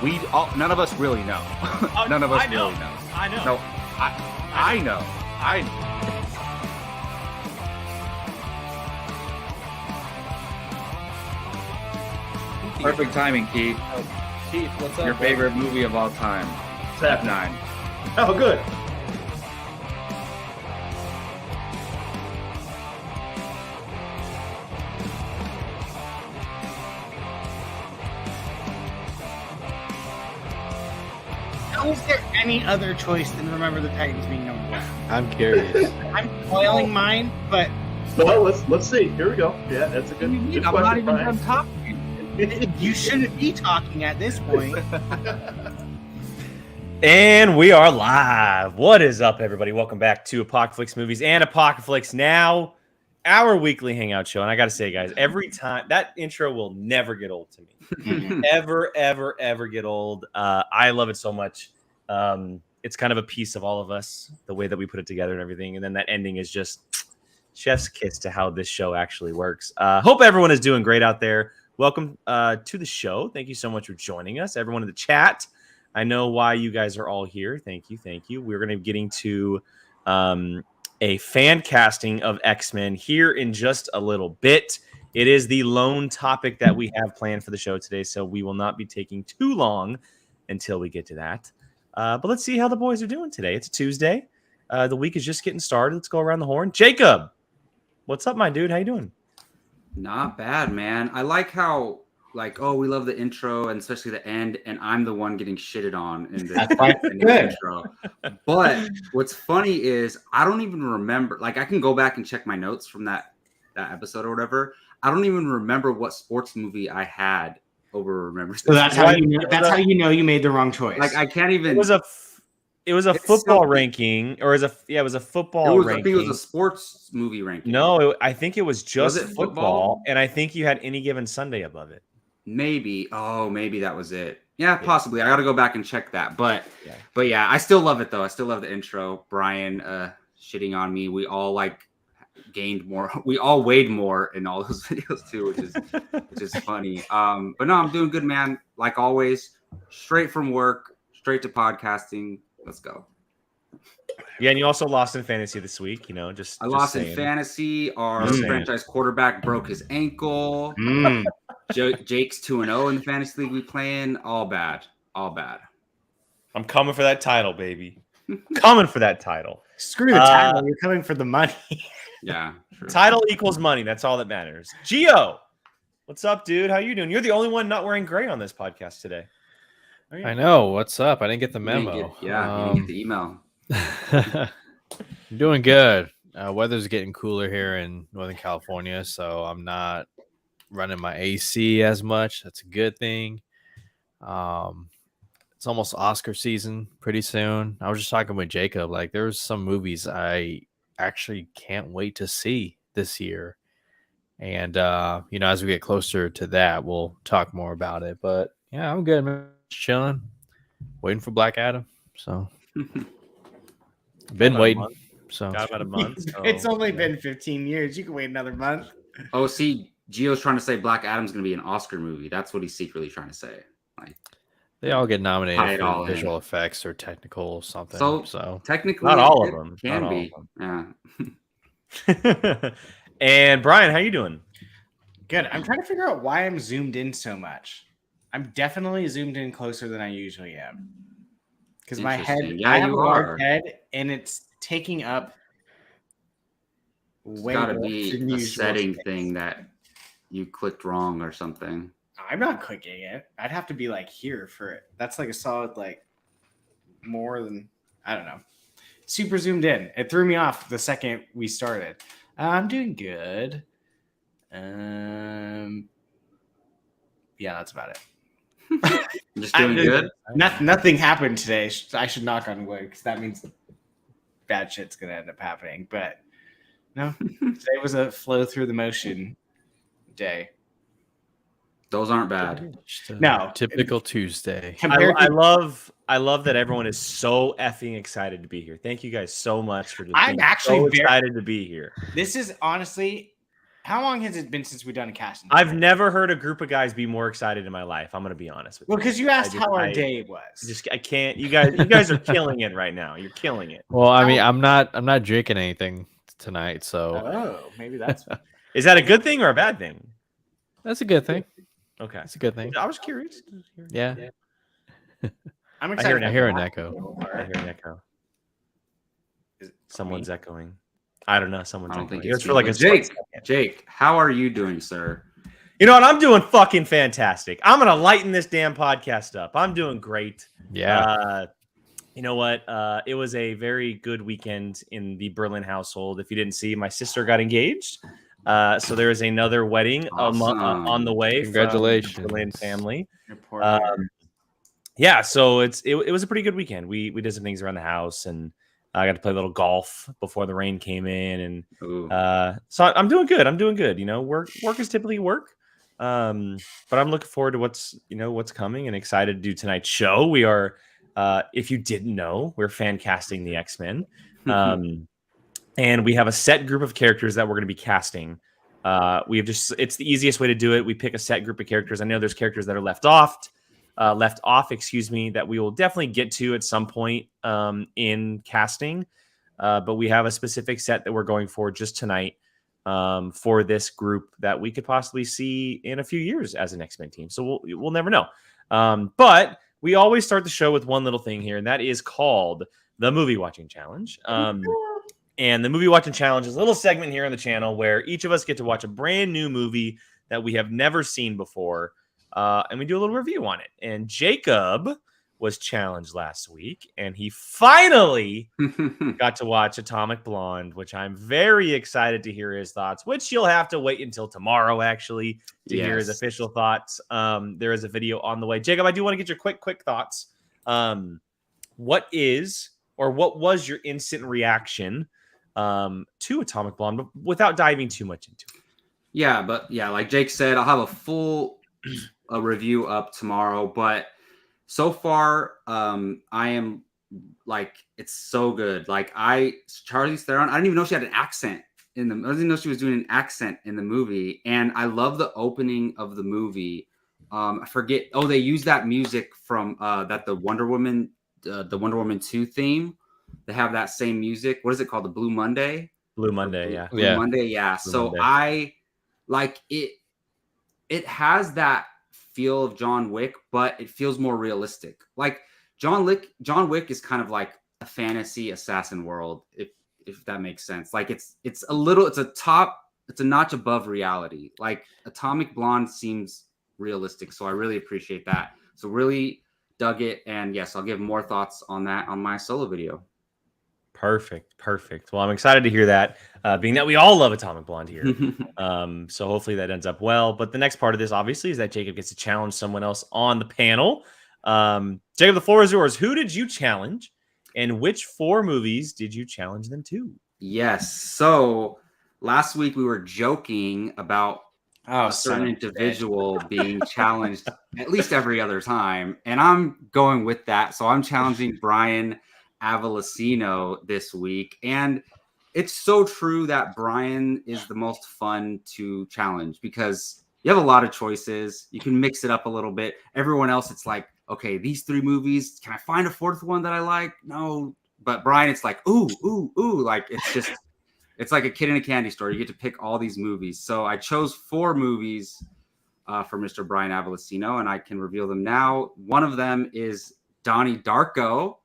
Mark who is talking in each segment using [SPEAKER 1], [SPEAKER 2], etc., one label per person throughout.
[SPEAKER 1] None of us really know. None of us really know.
[SPEAKER 2] I know.
[SPEAKER 1] No, I know. Perfect timing, Keith.
[SPEAKER 2] Keith, what's up?
[SPEAKER 1] Your favorite movie of all time. F9.
[SPEAKER 2] Oh, good.
[SPEAKER 3] How is there any other choice than Remember the Titans being number one?
[SPEAKER 4] I'm curious.
[SPEAKER 3] I'm spoiling mine, but
[SPEAKER 2] Well, let's see. Here we go. Yeah, that's a good
[SPEAKER 3] I'm
[SPEAKER 2] question,
[SPEAKER 3] not even
[SPEAKER 2] Brian.
[SPEAKER 3] done talking. You shouldn't be talking at this point.
[SPEAKER 4] And we are live. What is up, everybody? Welcome back to Apocaflix Movies and Apocaflix Now, our weekly hangout show. And I got to say, guys, every time that intro will never get old to me. ever get old. I love it so much. It's kind of a piece of all of us, the way that we put it together and everything. And then that ending is just chef's kiss to how this show actually works. Hope everyone is doing great out there. Welcome to the show. Thank you so much for joining us. Everyone in the chat, I know why you guys are all here. Thank you. We're going to be getting to a fan casting of X-Men here in just a little bit. It is the lone topic that we have planned for the show today, so we will not be taking too long until we get to that. But let's see how the boys are doing today. It's a Tuesday. The week is just getting started. Let's go around the horn. Jacob, what's up, my dude? How you doing?
[SPEAKER 5] Not bad, man. I like how, we love the intro and especially the end, and I'm the one getting shitted on in the intro. But what's funny is I don't even remember. I can go back and check my notes from that episode or whatever. I don't even remember what sports movie I had over Remember.
[SPEAKER 3] So that's how you know. That's how you know you made the wrong choice.
[SPEAKER 5] I can't even.
[SPEAKER 4] It was a football ranking, or it was a football ranking.
[SPEAKER 5] I think it was a sports movie ranking.
[SPEAKER 4] No, I think it was just
[SPEAKER 5] football?
[SPEAKER 4] football, and I think you had Any Given Sunday above it.
[SPEAKER 5] Maybe. Oh, maybe that was it. Yeah, possibly. I got to go back and check that. But yeah, I still love it though. I still love the intro. Brian shitting on me. We all gained more. We all weighed more in all those videos too, which is funny. But no, I'm doing good, man. Like always, straight from work, straight to podcasting. Let's go.
[SPEAKER 4] Yeah, and you also lost in fantasy this week. I
[SPEAKER 5] lost in fantasy. Our franchise quarterback broke his ankle. Jake's 2-0 in the fantasy league we play in. All bad.
[SPEAKER 4] I'm coming for that title, baby. Coming for that title.
[SPEAKER 3] Screw the title. You're coming for the money.
[SPEAKER 5] Yeah. True.
[SPEAKER 4] Title equals money. That's all that matters. Gio, what's up, dude? How you doing? You're the only one not wearing gray on this podcast today.
[SPEAKER 6] I know. What's up? I didn't get the
[SPEAKER 5] You
[SPEAKER 6] memo.
[SPEAKER 5] didn't get the email.
[SPEAKER 6] I'm doing good. Weather's getting cooler here in Northern California, so I'm not running my AC as much. That's a good thing. It's almost Oscar season pretty soon. I was just talking with Jacob. There's some movies I actually can't wait to see this year. And, as we get closer to that, we'll talk more about it. But, yeah, I'm good, man. Just chilling. Waiting for Black Adam. So... Been waiting. So
[SPEAKER 4] got about a month. So.
[SPEAKER 3] It's only been 15 years. You can wait another month.
[SPEAKER 5] Oh, see, Gio's trying to say Black Adam's going to be an Oscar movie. That's what he's secretly trying to say.
[SPEAKER 6] They all get nominated for visual effects or technical something. So
[SPEAKER 5] technically,
[SPEAKER 4] not all of them
[SPEAKER 5] can be. Yeah.
[SPEAKER 4] And Brian, how you doing?
[SPEAKER 3] Good. I'm trying to figure out why I'm zoomed in so much. I'm definitely zoomed in closer than I usually am. Because my head, I have a large head, and it's taking up way more.
[SPEAKER 5] It's got to be a setting thing that you clicked wrong or something.
[SPEAKER 3] I'm not clicking it. I'd have to be here for it. That's a solid more than, I don't know. Super zoomed in. It threw me off the second we started. I'm doing good. Yeah, that's about it.
[SPEAKER 5] Just doing good.
[SPEAKER 3] Nothing happened today. I should knock on wood because that means bad shit's gonna end up happening. But no, today was a flow through the motion day.
[SPEAKER 5] Those aren't bad.
[SPEAKER 3] No,
[SPEAKER 6] typical Tuesday.
[SPEAKER 4] I love that everyone is so effing excited to be here. Thank you guys so much for.
[SPEAKER 3] I'm actually
[SPEAKER 4] so excited to be here.
[SPEAKER 3] This is honestly How long has it been since we've done a casting?
[SPEAKER 4] I've never heard a group of guys be more excited in my life. I'm gonna be honest with you.
[SPEAKER 3] Well, because you asked how our day was.
[SPEAKER 4] I can't. You guys are killing it right now. You're killing it.
[SPEAKER 6] Well, I mean, I'm not drinking anything tonight, so
[SPEAKER 3] Oh, maybe that's.
[SPEAKER 4] Is that a good thing or a bad thing?
[SPEAKER 6] that's a good thing.
[SPEAKER 4] Okay,
[SPEAKER 6] That's a good thing.
[SPEAKER 4] I was curious.
[SPEAKER 6] Yeah.
[SPEAKER 3] I'm
[SPEAKER 4] I
[SPEAKER 3] excited.
[SPEAKER 6] I hear an echo.
[SPEAKER 4] I hear an echo.
[SPEAKER 3] Is it
[SPEAKER 4] Someone's echoing. I don't know. Someone's
[SPEAKER 5] I don't
[SPEAKER 4] echoing.
[SPEAKER 5] think
[SPEAKER 4] It's
[SPEAKER 5] it's
[SPEAKER 4] for like
[SPEAKER 5] me,
[SPEAKER 4] a
[SPEAKER 5] but
[SPEAKER 4] split
[SPEAKER 5] Jake.
[SPEAKER 4] second.
[SPEAKER 5] Jake, how are you doing, sir?
[SPEAKER 4] You know what? I'm doing fucking fantastic. I'm gonna lighten this damn podcast up. I'm doing great.
[SPEAKER 6] Yeah.
[SPEAKER 4] You know what? It was a very good weekend in the Berlin household. If you didn't see, my sister got engaged. So there is another wedding
[SPEAKER 5] Awesome.
[SPEAKER 4] on the way.
[SPEAKER 6] Congratulations.
[SPEAKER 4] From the Berlin family.
[SPEAKER 3] Report.
[SPEAKER 4] Yeah, so it was a pretty good weekend. We did some things around the house, and I got to play a little golf before the rain came in, and
[SPEAKER 5] Ooh.
[SPEAKER 4] so I'm doing good. I'm doing good. You know, work is typically work, but I'm looking forward to what's coming, and excited to do tonight's show. We are, if you didn't know, we're fan casting the X-Men, and we have a set group of characters that we're going to be casting. It's the easiest way to do it. We pick a set group of characters. I know there's characters that are left off, that we will definitely get to at some point in casting. But we have a specific set that we're going for just tonight for this group that we could possibly see in a few years as an X-Men team. So we'll never know. But we always start the show with one little thing here, and that is called the Movie Watching Challenge. And the Movie Watching Challenge is a little segment here on the channel where each of us get to watch a brand new movie that we have never seen before. And we do a little review on it. And Jacob was challenged last week, and he finally got to watch Atomic Blonde, which I'm very excited to hear his thoughts, which you'll have to wait until tomorrow, actually, to hear his official thoughts. There is a video on the way. Jacob, I do want to get your quick thoughts. What was your instant reaction to Atomic Blonde, but without diving too much into it?
[SPEAKER 5] Yeah, like Jake said, I'll have a full review up tomorrow, but so far I am like, it's so good. Like Charlize Theron, I didn't even know she had an accent I didn't even know she was doing an accent in the movie, and I love the opening of the movie. I forget, they use that music from that the Wonder Woman 2 theme. They have that same music. What is it called? The Blue Monday?
[SPEAKER 4] Blue Monday, yeah.
[SPEAKER 5] Blue Monday, yeah.
[SPEAKER 4] Blue
[SPEAKER 5] So
[SPEAKER 4] Monday.
[SPEAKER 5] I like it. It has that feel of John Wick, but it feels more realistic. Like John Wick is kind of like a fantasy assassin world, if that makes sense. Like it's a notch above reality. Like Atomic Blonde seems realistic, so I really appreciate that. So really dug it, and yes, I'll give more thoughts on that on my solo video.
[SPEAKER 4] Perfect. Well, I'm excited to hear that, being that we all love Atomic Blonde here. So hopefully that ends up well. But the next part of this, obviously, is that Jacob gets to challenge someone else on the panel. Jacob, the floor is yours. Who did you challenge, and which 4 movies did you challenge them to?
[SPEAKER 5] Yes. So last week we were joking about a certain individual being challenged at least every other time, and I'm going with that. So I'm challenging Brian Avalosino this week, and it's so true that Brian is the most fun to challenge because you have a lot of choices. You can mix it up a little bit. Everyone else, it's like, okay, these 3 movies, can I find a 4th one that I like? No. But Brian, it's like, ooh, like it's like a kid in a candy store. You get to pick all these movies. So I chose 4 movies for Mr. Brian Avalosino, and I can reveal them now. One of them is Donnie Darko.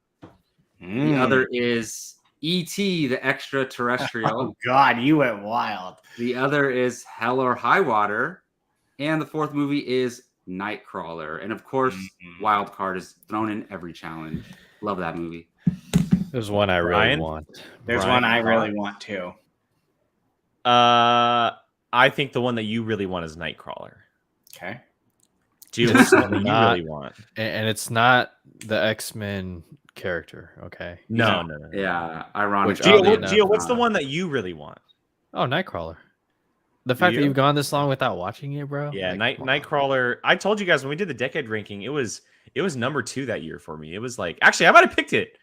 [SPEAKER 5] The other is E.T., the extraterrestrial.
[SPEAKER 3] Oh, God, you went wild.
[SPEAKER 5] The other is Hell or High Water. And the 4th movie is Nightcrawler. And, of course, Wild Card is thrown in every challenge. Love that movie.
[SPEAKER 6] There's one I really want.
[SPEAKER 3] There's one I really want, too.
[SPEAKER 4] I think the one that you really want is Nightcrawler.
[SPEAKER 3] Okay.
[SPEAKER 4] Gio, what's the one that you really want?
[SPEAKER 6] And it's not the X-Men character, okay?
[SPEAKER 4] No.
[SPEAKER 5] Yeah, ironic.
[SPEAKER 4] Gio, what's the one that you really want?
[SPEAKER 6] Oh, Nightcrawler. The fact that you've gone this long without watching it, bro.
[SPEAKER 4] Yeah, Nightcrawler. I told you guys when we did the decade ranking, it was number 2 that year for me. It was like, actually, I might have picked it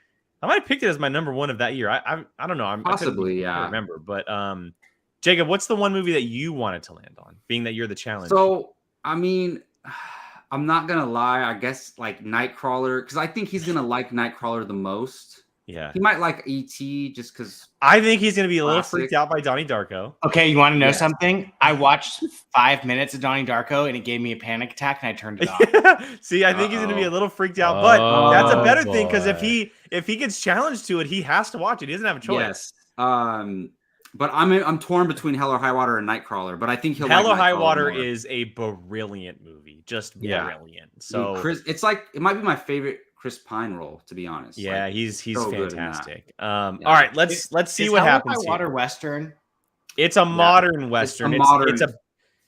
[SPEAKER 4] as my number 1 of that year. I don't know.
[SPEAKER 5] Possibly,
[SPEAKER 4] I remember, but Jacob, what's the one movie that you wanted to land on, being that you're the challenge?
[SPEAKER 5] So, I mean, I'm not gonna lie. I guess like Nightcrawler, because I think he's gonna like Nightcrawler the most.
[SPEAKER 4] Yeah,
[SPEAKER 5] he might like E.T. just because.
[SPEAKER 4] I think he's gonna be a little
[SPEAKER 5] Classic.
[SPEAKER 4] freaked out by Donnie Darko.
[SPEAKER 3] Okay, you want to know
[SPEAKER 5] Yeah.
[SPEAKER 3] something? I watched 5 minutes of Donnie Darko and it gave me a panic attack and I turned it off.
[SPEAKER 4] See, I think he's gonna be a little freaked out, but that's a better thing because if
[SPEAKER 6] boy.
[SPEAKER 4] he gets challenged to it, he has to watch it. He doesn't have a choice.
[SPEAKER 5] Yes. But I'm torn between Hell or High Water and Nightcrawler. But I think he'll
[SPEAKER 4] Hell
[SPEAKER 5] like
[SPEAKER 4] or High
[SPEAKER 5] Nightcrawler
[SPEAKER 4] Water
[SPEAKER 5] more.
[SPEAKER 4] is a brilliant movie, just
[SPEAKER 5] Yeah.
[SPEAKER 4] brilliant. So
[SPEAKER 5] it's like it might be my favorite Chris Pine role, to be honest.
[SPEAKER 4] yeah,
[SPEAKER 5] Like,
[SPEAKER 4] he's
[SPEAKER 5] so good in that.
[SPEAKER 4] fantastic. All right, let's see
[SPEAKER 3] Is
[SPEAKER 4] what
[SPEAKER 3] Hell or
[SPEAKER 4] happens.
[SPEAKER 3] High
[SPEAKER 4] here.
[SPEAKER 3] Water Western.
[SPEAKER 4] It's a modern western.
[SPEAKER 5] modern-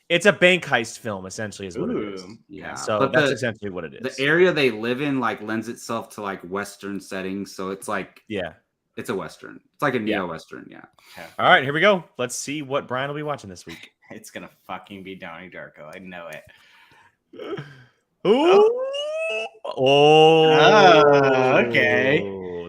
[SPEAKER 4] It's a bank heist film, essentially, is what it is.
[SPEAKER 3] Ooh.
[SPEAKER 5] Yeah.
[SPEAKER 4] So
[SPEAKER 5] But
[SPEAKER 4] that's essentially what it is.
[SPEAKER 5] the area they live in like lends itself to like Western settings, so it's like
[SPEAKER 4] Yeah.
[SPEAKER 5] it's a Western. It's like a neo-Western. Yeah.
[SPEAKER 4] All right, here we go. Let's see what Brian will be watching this week.
[SPEAKER 3] It's gonna fucking be Donnie Darko. I know it.
[SPEAKER 4] Ooh.
[SPEAKER 3] Okay.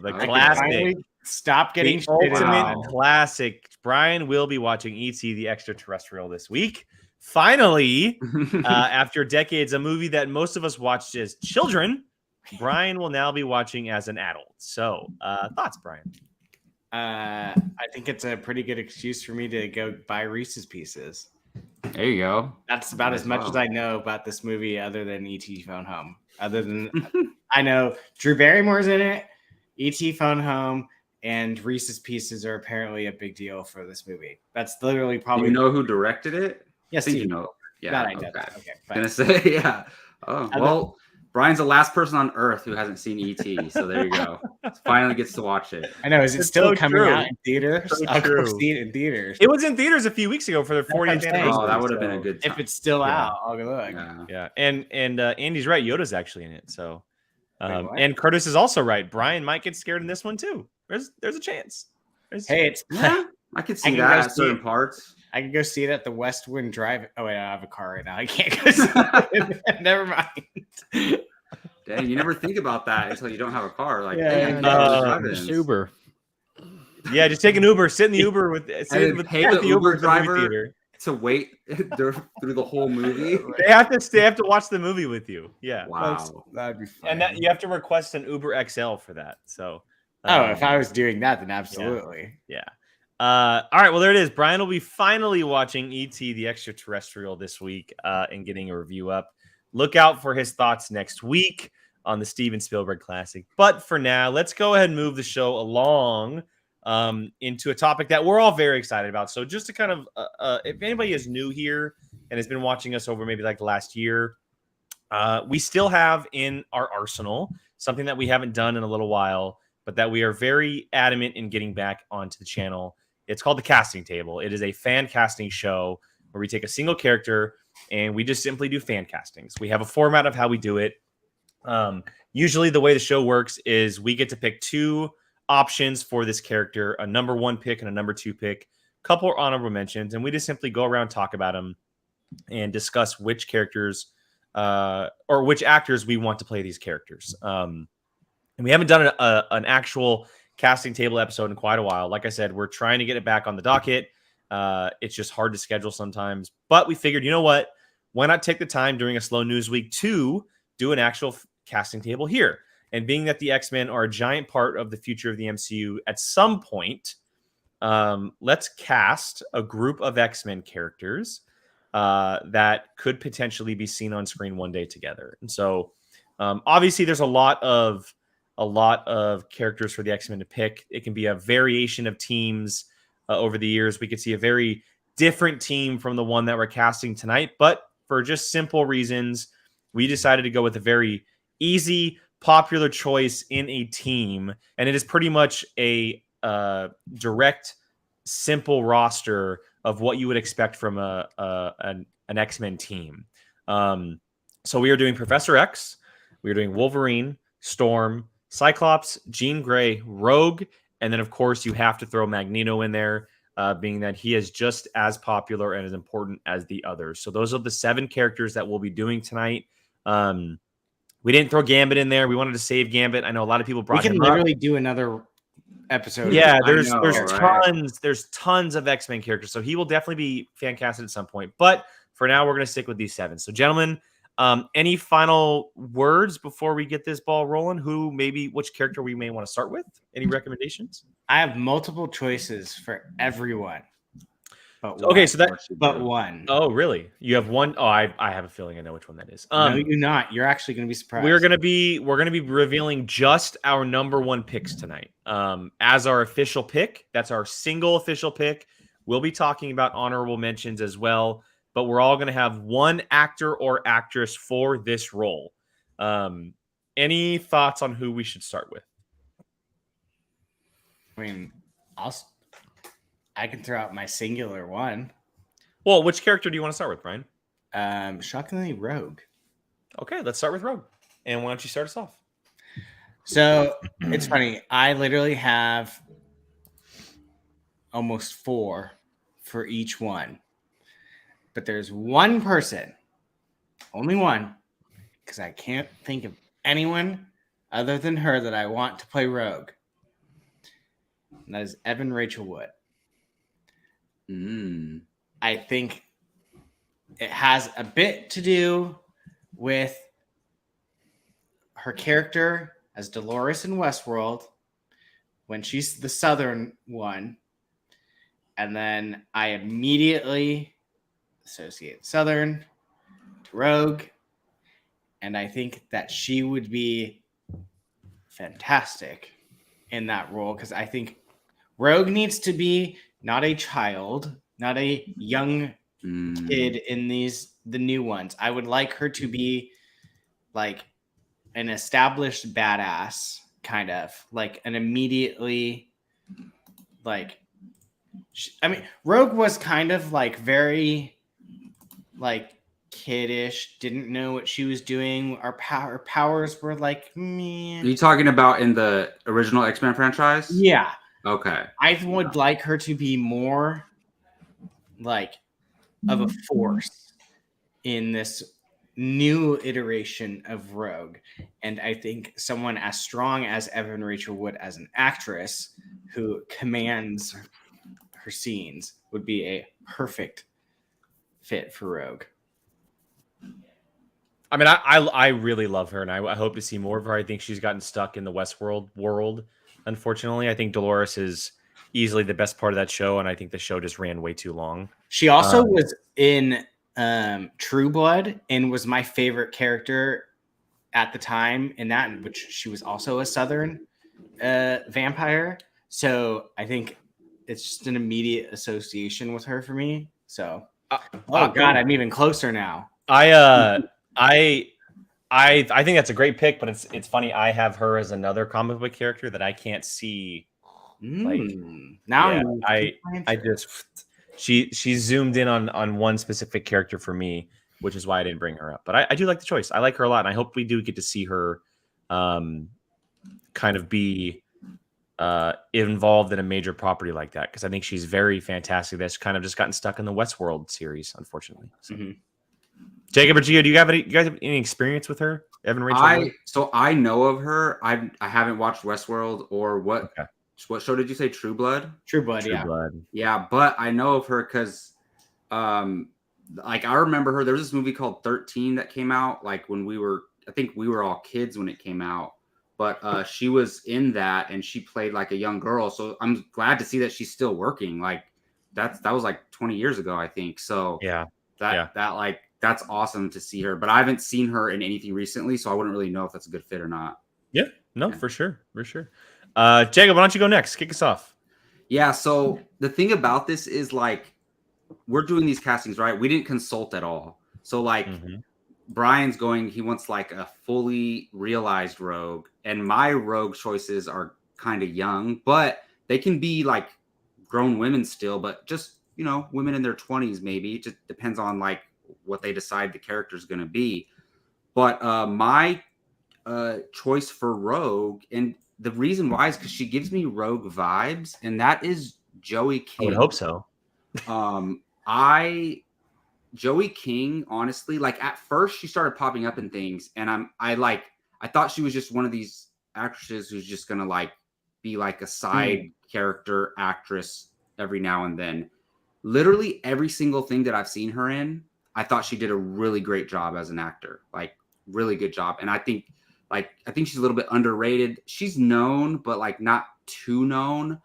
[SPEAKER 4] The
[SPEAKER 5] I can
[SPEAKER 4] classic.
[SPEAKER 3] Finally stop getting
[SPEAKER 4] The
[SPEAKER 3] shitted
[SPEAKER 4] ultimate
[SPEAKER 3] on.
[SPEAKER 4] classic. Brian will be watching E.T. the Extraterrestrial this week. Finally, after decades, a movie that most of us watched as children, Brian will now be watching as an adult. So, thoughts, Brian?
[SPEAKER 3] I think it's a pretty good excuse for me to go buy Reese's Pieces.
[SPEAKER 5] There you go.
[SPEAKER 3] That's about as much as I know about this movie, other than E.T. Phone Home. Other than I know Drew Barrymore's in it, E.T. Phone Home, and Reese's Pieces are apparently a big deal for this movie. That's literally
[SPEAKER 5] Do
[SPEAKER 3] probably
[SPEAKER 5] you know who directed it?
[SPEAKER 3] yes,
[SPEAKER 5] I think
[SPEAKER 3] Steve.
[SPEAKER 5] you know. Yeah.
[SPEAKER 3] That I know
[SPEAKER 5] okay.
[SPEAKER 3] that. Okay,
[SPEAKER 5] I'm gonna
[SPEAKER 3] fine.
[SPEAKER 5] say yeah. Oh well, Brian's the last person on Earth who hasn't seen E.T. So there you go. Finally gets to watch it.
[SPEAKER 3] I know. Is it
[SPEAKER 4] It's
[SPEAKER 3] still
[SPEAKER 4] so
[SPEAKER 3] coming
[SPEAKER 4] true.
[SPEAKER 3] out in theaters?
[SPEAKER 4] So
[SPEAKER 3] I'll go
[SPEAKER 4] true.
[SPEAKER 3] see it in theaters.
[SPEAKER 4] It was in theaters a few weeks ago for their
[SPEAKER 3] what I'm
[SPEAKER 4] 40th
[SPEAKER 3] saying.
[SPEAKER 4] anniversary.
[SPEAKER 5] Oh, that would have been a
[SPEAKER 4] so-
[SPEAKER 5] good time.
[SPEAKER 3] If it's still
[SPEAKER 4] Yeah.
[SPEAKER 3] out, I'll go look.
[SPEAKER 5] Yeah.
[SPEAKER 4] Yeah, and Andy's right. Yoda's actually in it. So,
[SPEAKER 3] Wait, what?
[SPEAKER 4] and Curtis is also right. Brian might get scared in this one too. There's a chance.
[SPEAKER 3] Hey, it's
[SPEAKER 5] Yeah, I could see
[SPEAKER 3] can
[SPEAKER 5] that
[SPEAKER 3] go
[SPEAKER 5] at certain
[SPEAKER 3] see-
[SPEAKER 5] parts.
[SPEAKER 3] I can go see it at the Westwind Drive. Oh wait, I have a car right now. I can't go see it. Never mind.
[SPEAKER 5] Dang, you never think about that until you don't have a car. Like,
[SPEAKER 3] Yeah,
[SPEAKER 5] dang,
[SPEAKER 3] yeah,
[SPEAKER 5] I
[SPEAKER 3] yeah.
[SPEAKER 5] can't go to
[SPEAKER 6] Just
[SPEAKER 5] drive-ins.
[SPEAKER 6] Uber.
[SPEAKER 4] Yeah, just take an Uber. Sit in the Uber with
[SPEAKER 5] pay the Uber driver to wait through the whole movie.
[SPEAKER 4] They have to watch the movie with you. Yeah,
[SPEAKER 5] Wow.
[SPEAKER 3] That'd be fun.
[SPEAKER 4] and that you have to request an Uber XL for that. So,
[SPEAKER 3] if I was doing that, then absolutely.
[SPEAKER 4] yeah. All right, well there it is. Brian will be finally watching E.T. the Extraterrestrial this week and getting a review up. Look out for his thoughts next week on the Steven Spielberg classic. But for now, let's go ahead and move the show along into a topic that we're all very excited about. So just to kind of, if anybody is new here and has been watching us over maybe like the last year, we still have in our arsenal something that we haven't done in a little while, but that we are very adamant in getting back onto the channel. It's called the Casting Table. It is a fan casting show where we take a single character and we just simply do fan castings. We have a format of how we do it. Usually the way the show works is we get to pick two options for this character, a number one pick and a number two pick, couple honorable mentions, and we just simply go around, talk about them, and discuss which characters or which actors we want to play these characters. And we haven't done an actual casting table episode in quite a while. Like I said, we're trying to get it back on the docket. It's just hard to schedule sometimes, but we figured, you know what? Why not take the time during a slow news week to do an actual casting table here? And being that the X-Men are a giant part of the future of the MCU at some point, let's cast a group of X-Men characters that could potentially be seen on screen one day together. And so obviously there's a lot of characters for the X-Men to pick. It can be a variation of teams over the years. We could see a very different team from the one that we're casting tonight, but for just simple reasons, we decided to go with a very easy, popular choice in a team, and it is pretty much a direct, simple roster of what you would expect from an X-Men team. So we are doing Professor X, we are doing Wolverine, Storm, Cyclops, Jean Grey, Rogue, and then of course you have to throw Magneto in there, being that he is just as popular and as important as the others. So those are the 7 characters that we'll be doing tonight. We didn't throw Gambit in there. We wanted to save Gambit. I know a lot of people brought
[SPEAKER 3] We can
[SPEAKER 4] him up.
[SPEAKER 3] literally do another episode.
[SPEAKER 4] Yeah,
[SPEAKER 5] I
[SPEAKER 4] there's
[SPEAKER 5] know,
[SPEAKER 4] tons
[SPEAKER 5] right?
[SPEAKER 4] there's tons of X-Men characters, so he will definitely be fan casted at some point. But for now, we're gonna stick with these 7. So, gentlemen, any final words before we get this ball rolling? Which character we may want to start with? Any recommendations?
[SPEAKER 3] I have multiple choices for everyone. But
[SPEAKER 4] Okay,
[SPEAKER 3] one.
[SPEAKER 4] so that.
[SPEAKER 3] But one.
[SPEAKER 4] Oh, really? You have one? Oh, I have a feeling I know which one that is.
[SPEAKER 3] No, you're not. You're actually going to be surprised.
[SPEAKER 4] We're gonna be revealing just our number 1 picks tonight. As our official pick, that's our single official pick. We'll be talking about honorable mentions as well, but we're all gonna have one actor or actress for this role. Any thoughts on who we should start with?
[SPEAKER 3] I mean, I can throw out my singular one.
[SPEAKER 4] Well, which character do you want to start with, Brian?
[SPEAKER 3] Shockingly, Rogue.
[SPEAKER 4] Okay, let's start with Rogue. And why don't you start us off?
[SPEAKER 3] So it's funny. I literally have almost 4 for each one. But there's one person, only one, because I can't think of anyone other than her that I want to play Rogue. And that is Evan Rachel Wood. I think it has a bit to do with her character as Dolores in Westworld when she's the Southern one. And then I immediately associate Southern to Rogue. And I think that she would be fantastic in that role because I think Rogue needs to be not a child, not a young kid in the new ones. I would like her to be like an established badass, kind of like an immediately like. I mean, Rogue was kind of like very like kiddish, didn't know what she was doing. Our powers were like, meh.
[SPEAKER 5] Are you talking about in the original X-Men franchise?
[SPEAKER 3] Yeah.
[SPEAKER 5] Okay.
[SPEAKER 3] I would like her to be more like of a force in this new iteration of Rogue. And I think someone as strong as Evan Rachel Wood as an actress who commands her scenes would be a perfect fit for Rogue.
[SPEAKER 4] I mean, I really love her, and I hope to see more of her. I think she's gotten stuck in the Westworld world, unfortunately. I think Dolores is easily the best part of that show, and I think the show just ran way too long.
[SPEAKER 3] She also was in True Blood and was my favorite character at the time in that, which she was also a Southern vampire. So I think it's just an immediate association with her for me. So, God, I'm even closer now.
[SPEAKER 4] I think that's a great pick, but it's funny. I have her as another comic book character that I can't see. She zoomed in on one specific character for me, which is why I didn't bring her up. But I do like the choice. I like her a lot, and I hope we do get to see her kind of be involved in a major property like that, because I think she's very fantastic. That's kind of just gotten stuck in the Westworld series, unfortunately. So. Jacob or Gio, do you guys have any experience with her, Evan Rachel?
[SPEAKER 5] So I know of her. I haven't watched Westworld or what.
[SPEAKER 4] Okay.
[SPEAKER 5] What show did you say? True Blood.
[SPEAKER 3] True Blood.
[SPEAKER 5] Yeah, but I know of her because, like I remember her. There was this movie called 13 that came out like when I think we were all kids when it came out. But she was in that and she played like a young girl. So I'm glad to see that she's still working. Like that was like 20 years ago, I think. So that's awesome to see her. But I haven't seen her in anything recently, so I wouldn't really know if that's a good fit or not.
[SPEAKER 4] Yeah, no, for sure. Jacob, why don't you go next? Kick us off.
[SPEAKER 5] Yeah, so the thing about this is like we're doing these castings, right? We didn't consult at all. So like Brian's he wants like a fully realized Rogue, and my Rogue choices are kind of young, but they can be like grown women still, but just, women in their 20s maybe. It just depends on like what they decide the character is going to be. But my choice for Rogue, and the reason why is because she gives me Rogue vibes, and that is Joey King.
[SPEAKER 4] I would hope so.
[SPEAKER 5] Joey King, honestly, like at first she started popping up in things, and I thought she was just one of these actresses who's just gonna like be like a side character actress every now and then. Literally every single thing that I've seen her in, I thought she did a really great job as an actor, like really good job. And I think she's a little bit underrated. She's known, but like not too known.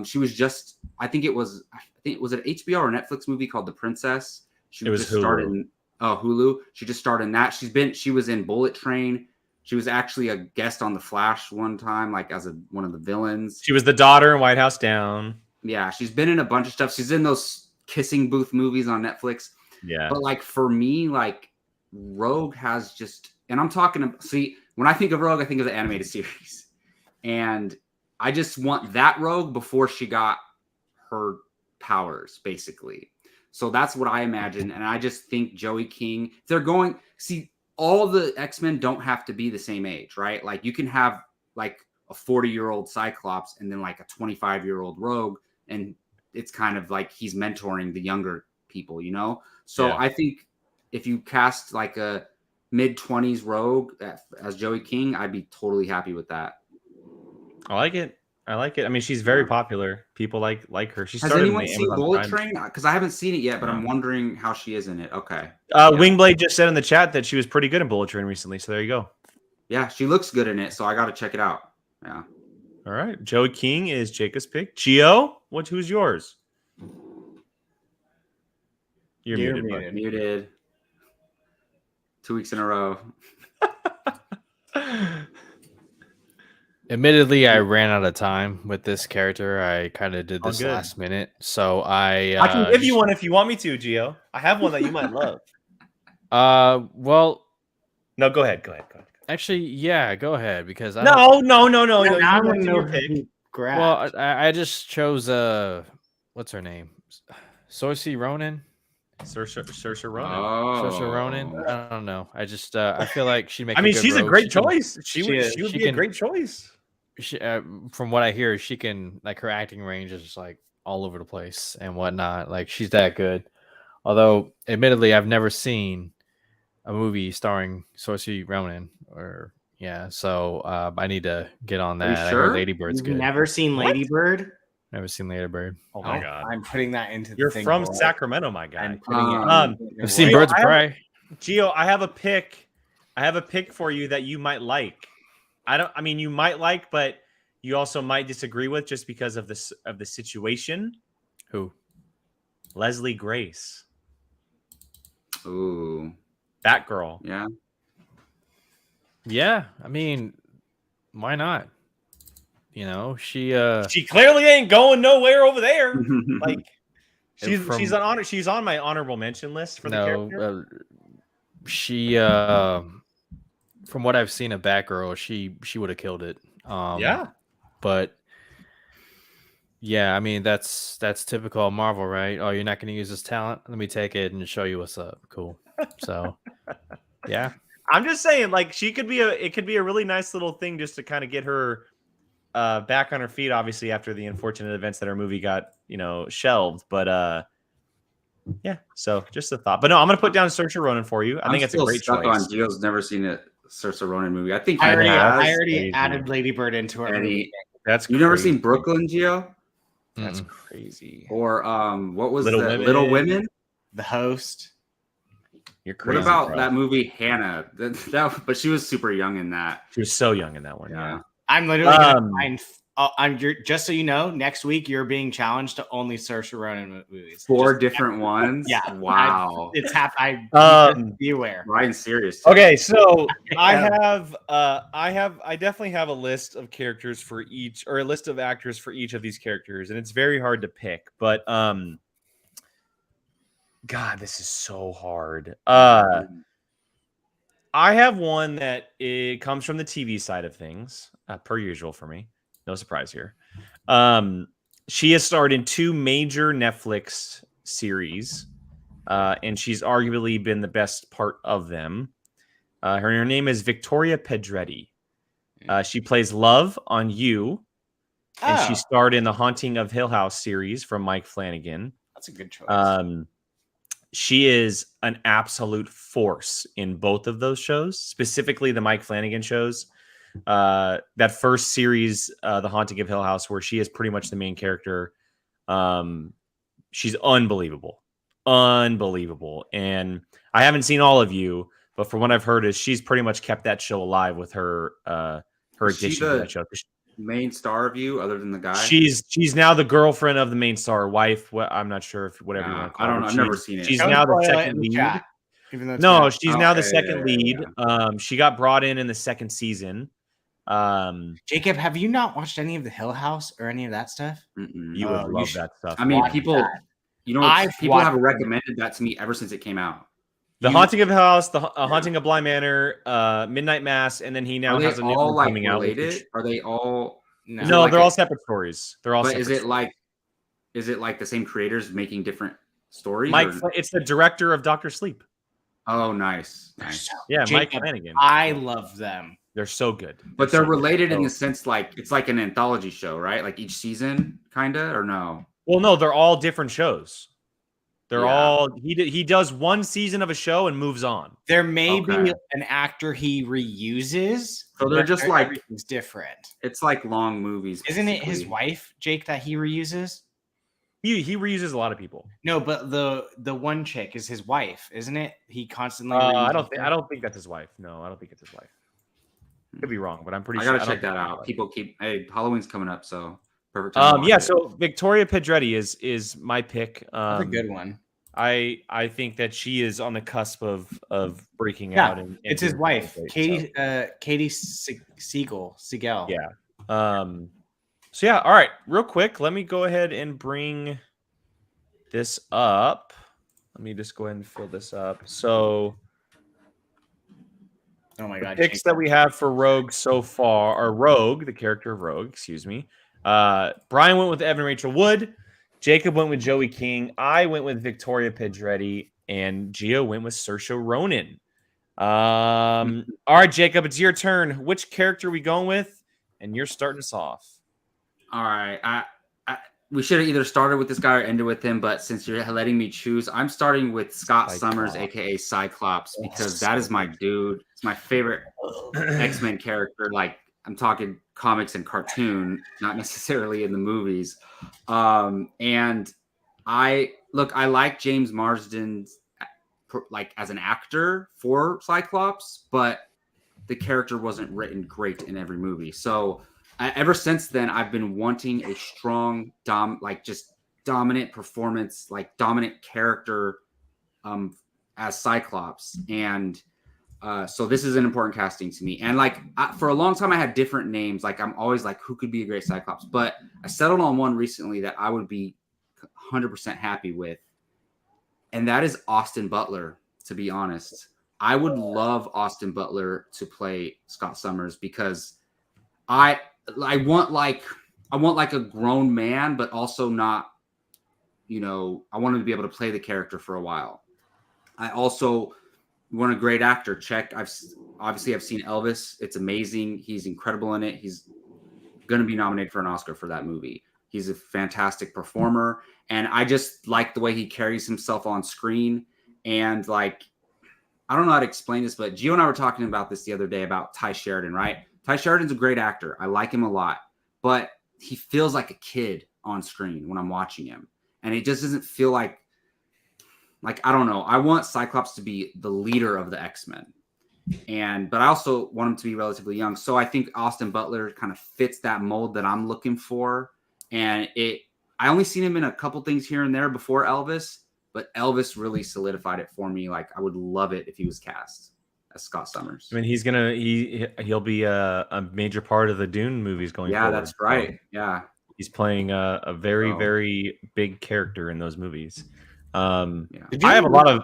[SPEAKER 5] She was just, I think it was an HBO or Netflix movie called The Princess. She was just started in Hulu. She just starred in that. She was in Bullet Train. She was actually a guest on The Flash one time, like as one of the villains.
[SPEAKER 4] She was the daughter in White House Down.
[SPEAKER 5] Yeah, she's been in a bunch of stuff. She's in those kissing booth movies on Netflix.
[SPEAKER 4] Yeah.
[SPEAKER 5] But like for me, like Rogue has just, and I'm talking, see, when I think of Rogue, I think of the animated series. And I just want that Rogue before she got her powers, basically. So that's what I imagine. And I just think Joey King, they're going, see, all the X-Men don't have to be the same age, right? Like you can have like a 40-year-old Cyclops and then like a 25-year-old Rogue. And it's kind of like he's mentoring the younger people, you know? So I think if you cast like a mid-20s Rogue as Joey King, I'd be totally happy with that.
[SPEAKER 4] I like it. I mean, she's very popular. People like her. She
[SPEAKER 5] Has
[SPEAKER 4] started
[SPEAKER 5] anyone
[SPEAKER 4] in the
[SPEAKER 5] seen
[SPEAKER 4] Amazon
[SPEAKER 5] Bullet
[SPEAKER 4] Prime.
[SPEAKER 5] Train? Because I haven't seen it yet, but I'm wondering how she is in it. Okay.
[SPEAKER 4] Wingblade just said in the chat that she was pretty good in Bullet Train recently. So there you go.
[SPEAKER 5] Yeah, she looks good in it. So I got to check it out. Yeah.
[SPEAKER 4] All right. Joey King is Jacob's pick. Gio, who's yours? You're muted. Bud.
[SPEAKER 5] Muted. 2 weeks in a row.
[SPEAKER 6] Admittedly, I ran out of time with this character. I kind of did this last minute, so I
[SPEAKER 4] can give you one if you want me to, Gio. I have one that you might love.
[SPEAKER 6] Well,
[SPEAKER 4] no, go ahead.
[SPEAKER 6] Actually, yeah, go ahead because I
[SPEAKER 4] no.
[SPEAKER 3] I want to know
[SPEAKER 4] pick.
[SPEAKER 3] who grabbed.
[SPEAKER 6] Well, I just chose what's her name, Saoirse Ronan.
[SPEAKER 4] Saoirse Ronan.
[SPEAKER 6] Saoirse Ronan. I don't know. I just I feel like she makes.
[SPEAKER 4] I mean,
[SPEAKER 6] she's
[SPEAKER 4] she's a great choice. She would be a great choice.
[SPEAKER 6] From what I hear, she can, like, her acting range is just like all over the place and whatnot. Like, she's that good. Although, admittedly, I've never seen a movie starring Saoirse Ronan. So I need to get on that.
[SPEAKER 5] Are you sure?
[SPEAKER 6] I heard Lady Bird's good.
[SPEAKER 3] Never seen Lady Bird?
[SPEAKER 6] Never seen Lady Bird.
[SPEAKER 4] Oh my god!
[SPEAKER 3] I'm putting that into.
[SPEAKER 4] You're
[SPEAKER 3] the
[SPEAKER 4] from Sacramento, my guy.
[SPEAKER 3] I'm putting it.
[SPEAKER 6] I've seen Birds of Prey.
[SPEAKER 4] Gio, I have a pick. For you that you might like. I mean, you might like, but you also might disagree with just because of the situation.
[SPEAKER 6] Who?
[SPEAKER 4] Leslie Grace.
[SPEAKER 5] Ooh.
[SPEAKER 4] Batgirl.
[SPEAKER 5] Yeah.
[SPEAKER 6] Yeah. I mean, why not? You know, she
[SPEAKER 4] clearly ain't going nowhere over there. Like she's on my honorable mention list for the character.
[SPEAKER 6] She from what I've seen of Batgirl, she would have killed it. But yeah, I mean that's typical of Marvel, right? Oh, you're not going to use this talent? Let me take it and show you what's up. Cool. So, yeah.
[SPEAKER 4] I'm just saying, like, it could be a really nice little thing just to kind of get her back on her feet, obviously after the unfortunate events that her movie got, shelved. But yeah, so just a thought. But no, I'm gonna put down Saoirse Ronan for you. I think it's a great choice.
[SPEAKER 5] On Gio's never seen a Saoirse Ronan movie. I think
[SPEAKER 3] I already added Lady Bird into her.
[SPEAKER 4] That's
[SPEAKER 5] you've never seen Brooklyn, Gio?
[SPEAKER 4] That's crazy.
[SPEAKER 5] Or what was
[SPEAKER 4] Little
[SPEAKER 5] Women?
[SPEAKER 3] The Host.
[SPEAKER 4] You're crazy.
[SPEAKER 5] What about that movie Hannah? But she was super young in that.
[SPEAKER 4] She was so young in that one.
[SPEAKER 5] Yeah.
[SPEAKER 3] I'm literally gonna find. Just so you know, next week you're being challenged to only Saoirse Ronan movies.
[SPEAKER 5] 4 different ones.
[SPEAKER 3] Yeah.
[SPEAKER 5] Wow.
[SPEAKER 3] Be aware.
[SPEAKER 5] Ryan's serious. Too.
[SPEAKER 4] Okay, so I definitely have a list of characters for each, or a list of actors for each of these characters, and it's very hard to pick. But God, this is so hard. I have one that it comes from the TV side of things, per usual for me. No surprise here. She has starred in 2 major Netflix series, and she's arguably been the best part of them. Her name is Victoria Pedretti. She plays Love on You, and she starred in the Haunting of Hill House series from Mike Flanagan.
[SPEAKER 3] That's a good choice.
[SPEAKER 4] She is an absolute force in both of those shows, specifically the Mike Flanagan shows. that first series, The Haunting of Hill House, where she is pretty much the main character. She's unbelievable. And I haven't seen all of you, but from what I've heard is she's pretty much kept that show alive with her addition to that show.
[SPEAKER 5] Main star of you, other than the guy?
[SPEAKER 4] She's now the girlfriend of the main star, wife. I'm not sure if whatever you want to call
[SPEAKER 5] I don't
[SPEAKER 4] her.
[SPEAKER 5] know. I've never seen it.
[SPEAKER 4] She's now the second lead. No, she's now the second lead. She got brought in the second season.
[SPEAKER 3] Jacob, have you not watched any of the Hill House or any of that stuff?
[SPEAKER 4] You would love that stuff.
[SPEAKER 5] I mean, people have recommended that to me ever since it came out.
[SPEAKER 4] The Haunting of Hill House, the Haunting of Bly Manor, Midnight Mass, and then he now has a new one coming
[SPEAKER 5] related?
[SPEAKER 4] out.
[SPEAKER 5] Are they all?
[SPEAKER 4] No, they're all separate stories. They're all.
[SPEAKER 5] But
[SPEAKER 4] separate
[SPEAKER 5] is it like the same creators making different stories?
[SPEAKER 4] It's the director of Dr. Sleep.
[SPEAKER 5] Oh, nice.
[SPEAKER 4] Yeah,
[SPEAKER 3] Jacob,
[SPEAKER 4] Mike Flanagan.
[SPEAKER 3] I love them.
[SPEAKER 4] They're so good.
[SPEAKER 5] But they're related in the sense like it's like an anthology show, right? Like each season, kinda, or no?
[SPEAKER 4] Well, no, they're all different shows. They're all he does one season of a show and moves on.
[SPEAKER 3] There may be an actor he reuses.
[SPEAKER 5] So they're just like
[SPEAKER 3] everything's different.
[SPEAKER 5] It's like long movies.
[SPEAKER 3] Isn't it his wife, Jake, that he reuses?
[SPEAKER 4] He reuses a lot to
[SPEAKER 3] No, but the one chick is his wife, isn't it? He constantly.
[SPEAKER 4] I don't think that's his wife. No, I don't think it's his wife. Could be wrong, but I'm pretty sure.
[SPEAKER 5] I gotta check that out. People Halloween's coming up, so perfect time.
[SPEAKER 4] Yeah. So Victoria Pedretti is my pick.
[SPEAKER 3] That's a good one.
[SPEAKER 4] I think that she is on the cusp of breaking out. And
[SPEAKER 3] it's his wife, Katie Siegel.
[SPEAKER 4] Yeah. So yeah. All right. Real quick, let me go ahead and bring this up. Let me just go ahead and fill this up. So.
[SPEAKER 3] Oh my God!
[SPEAKER 4] Picks that we have for Rogue so far are Rogue, the character of Rogue. Excuse me. Brian went with Evan Rachel Wood. Jacob went with Joey King. I went with Victoria Pedretti, and Gio went with Saoirse Ronan. All right, Jacob, it's your turn. Which character are we going with? And you're starting us off.
[SPEAKER 5] All right. We should have either started with this guy or ended with him, but since you're letting me choose, I'm starting with Scott Summers, aka Cyclops, because that is my dude. It's my favorite X-Men character. Like, I'm talking comics and cartoon, not necessarily in the movies. And I like James Marsden like as an actor for Cyclops, but the character wasn't written great in every movie. So ever since then, I've been wanting a strong, dominant performance, like dominant character as Cyclops. And so this is an important casting to me. And for a long time, I had different names. Like I'm always like, who could be a great Cyclops? But I settled on one recently that I would be 100% happy with. And that is Austin Butler, to be honest. I would love Austin Butler to play Scott Summers because I want a grown man, but also not, I want him to be able to play the character for a while. I also want a great actor. Check. I've seen Elvis. It's amazing. He's incredible in it. He's going to be nominated for an Oscar for that movie. He's a fantastic performer. And I just like the way he carries himself on screen. And I don't know how to explain this, but Gio and I were talking about this the other day about Ty Sheridan, right? Ty Sheridan's a great actor. I like him a lot, but he feels like a kid on screen when I'm watching him. And it just doesn't feel like, I don't know. I want Cyclops to be the leader of the X-Men. But I also want him to be relatively young. So I think Austin Butler kind of fits that mold that I'm looking for. And I only seen him in a couple things here and there before Elvis, but Elvis really solidified it for me. Like I would love it if he was cast as Scott Summers.
[SPEAKER 4] I mean, he'll be a major part of the Dune movies going forward.
[SPEAKER 5] Yeah, that's right. Yeah.
[SPEAKER 4] He's playing a very, very big character in those movies.
[SPEAKER 3] I
[SPEAKER 4] have a lot of...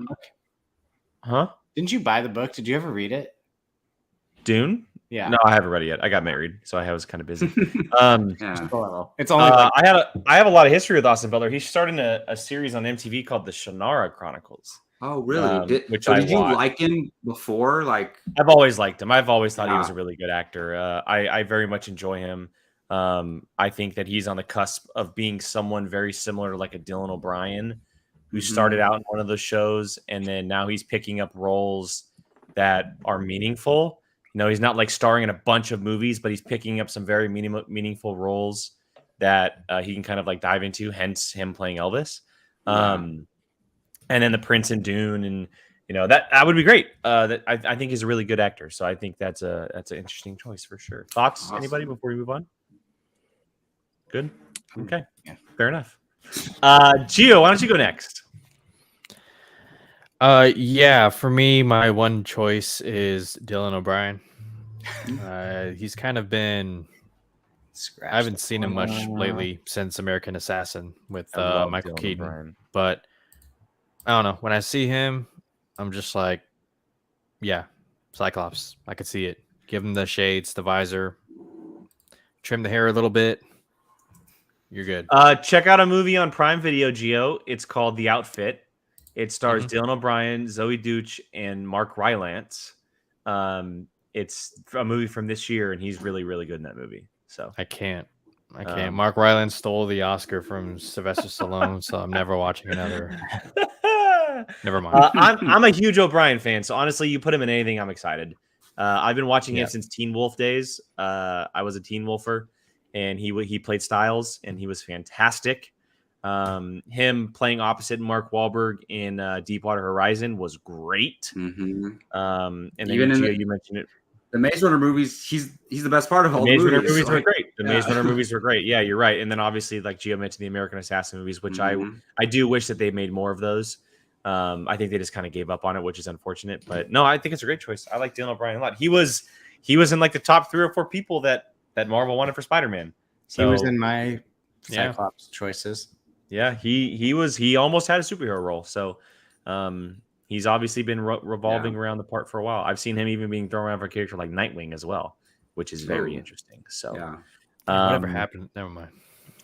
[SPEAKER 4] Huh?
[SPEAKER 3] Didn't you buy the book? Did you ever read it?
[SPEAKER 4] Dune?
[SPEAKER 3] Yeah.
[SPEAKER 4] No, I haven't read it yet. I got married, so I was kind of busy.
[SPEAKER 3] It's only
[SPEAKER 4] I have a lot of history with Austin Butler. He's starting a series on MTV called the Shannara Chronicles.
[SPEAKER 5] Oh, really? Did you like him before?
[SPEAKER 4] I've always liked him. I've always thought he was a really good actor. I very much enjoy him. I think that he's on the cusp of being someone very similar to like a Dylan O'Brien, who started out in one of those shows, and then now he's picking up roles that are meaningful. he's not like starring in a bunch of movies, but he's picking up some very meaningful roles that he can kind of like dive into. Hence him playing Elvis. And then the Prince and Dune, and that would be great. That I think he's a really good actor, so I think that's an interesting choice for sure. Thoughts,
[SPEAKER 5] Awesome.
[SPEAKER 4] Anybody, before we move on? Good. Okay.
[SPEAKER 3] Yeah.
[SPEAKER 4] Fair enough. Gio, why don't you go next?
[SPEAKER 6] Yeah, for me, my one choice is Dylan O'Brien. He's kind of been. I haven't seen him much lately since American Assassin with Michael Keaton, but I don't know. When I see him, I'm just like, yeah, Cyclops. I could see it. Give him the shades, the visor, trim the hair a little bit. You're good.
[SPEAKER 4] Check out a movie on Prime Video, Gio. It's called The Outfit. It stars Dylan O'Brien, Zoe Deutch, and Mark Rylance. It's a movie from this year, and he's really, really good in that movie. So
[SPEAKER 6] I can't. Mark Rylance stole the Oscar from Sylvester Stallone, so I'm never watching another. Never mind.
[SPEAKER 4] I'm a huge O'Brien fan, so honestly, you put him in anything, I'm excited. I've been watching him since Teen Wolf days. I was a Teen Wolfer, and he played Styles, and he was fantastic. Him playing opposite Mark Wahlberg in Deepwater Horizon was great.
[SPEAKER 5] Mm-hmm.
[SPEAKER 4] And then
[SPEAKER 5] Even
[SPEAKER 4] you mentioned it.
[SPEAKER 5] The Maze Runner movies, he's the best part of all the
[SPEAKER 4] Maze Runner
[SPEAKER 5] movies.
[SPEAKER 4] movies were great. The Maze Runner movies were great. Yeah, you're right. And then obviously, like Gio mentioned, the American Assassin movies, which I do wish that they made more of those. I think they just kind of gave up on it, which is unfortunate. But no, I think it's a great choice. I like Dylan O'Brien a lot. He was in like the top 3 or 4 people that Marvel wanted for Spider-Man. So
[SPEAKER 3] he was in my Cyclops choices.
[SPEAKER 4] Yeah, he almost had a superhero role. So he's obviously been revolving around the part for a while. I've seen him even being thrown around for a character like Nightwing as well, which is very interesting. So
[SPEAKER 6] whatever happened, never mind.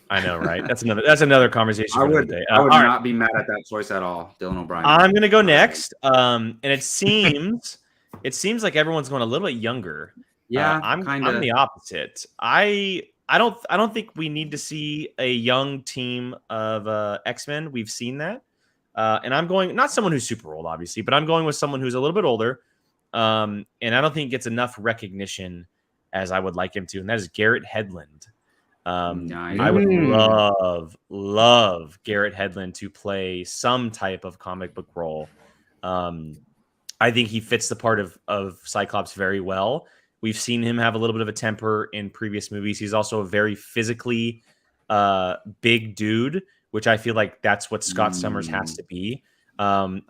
[SPEAKER 4] I know, right? That's another conversation.
[SPEAKER 5] I would
[SPEAKER 4] day.
[SPEAKER 5] not be mad at that choice at all, Dylan O'Brien.
[SPEAKER 4] I'm gonna go next. And it seems like everyone's going a little bit younger.
[SPEAKER 5] Yeah,
[SPEAKER 4] I'm the opposite. I don't think we need to see a young team of X-Men. We've seen that. And I'm going, not someone who's super old, obviously, but I'm going with someone who's a little bit older. And I don't think he gets enough recognition as I would like him to. And that is Garrett Hedlund.
[SPEAKER 5] Nice.
[SPEAKER 4] I would love Garrett Hedlund to play some type of comic book role. I think he fits the part of Cyclops very well. We've seen him have a little bit of a temper in previous movies. He's also a very physically big dude, which I feel like that's what Scott Summers has to be. And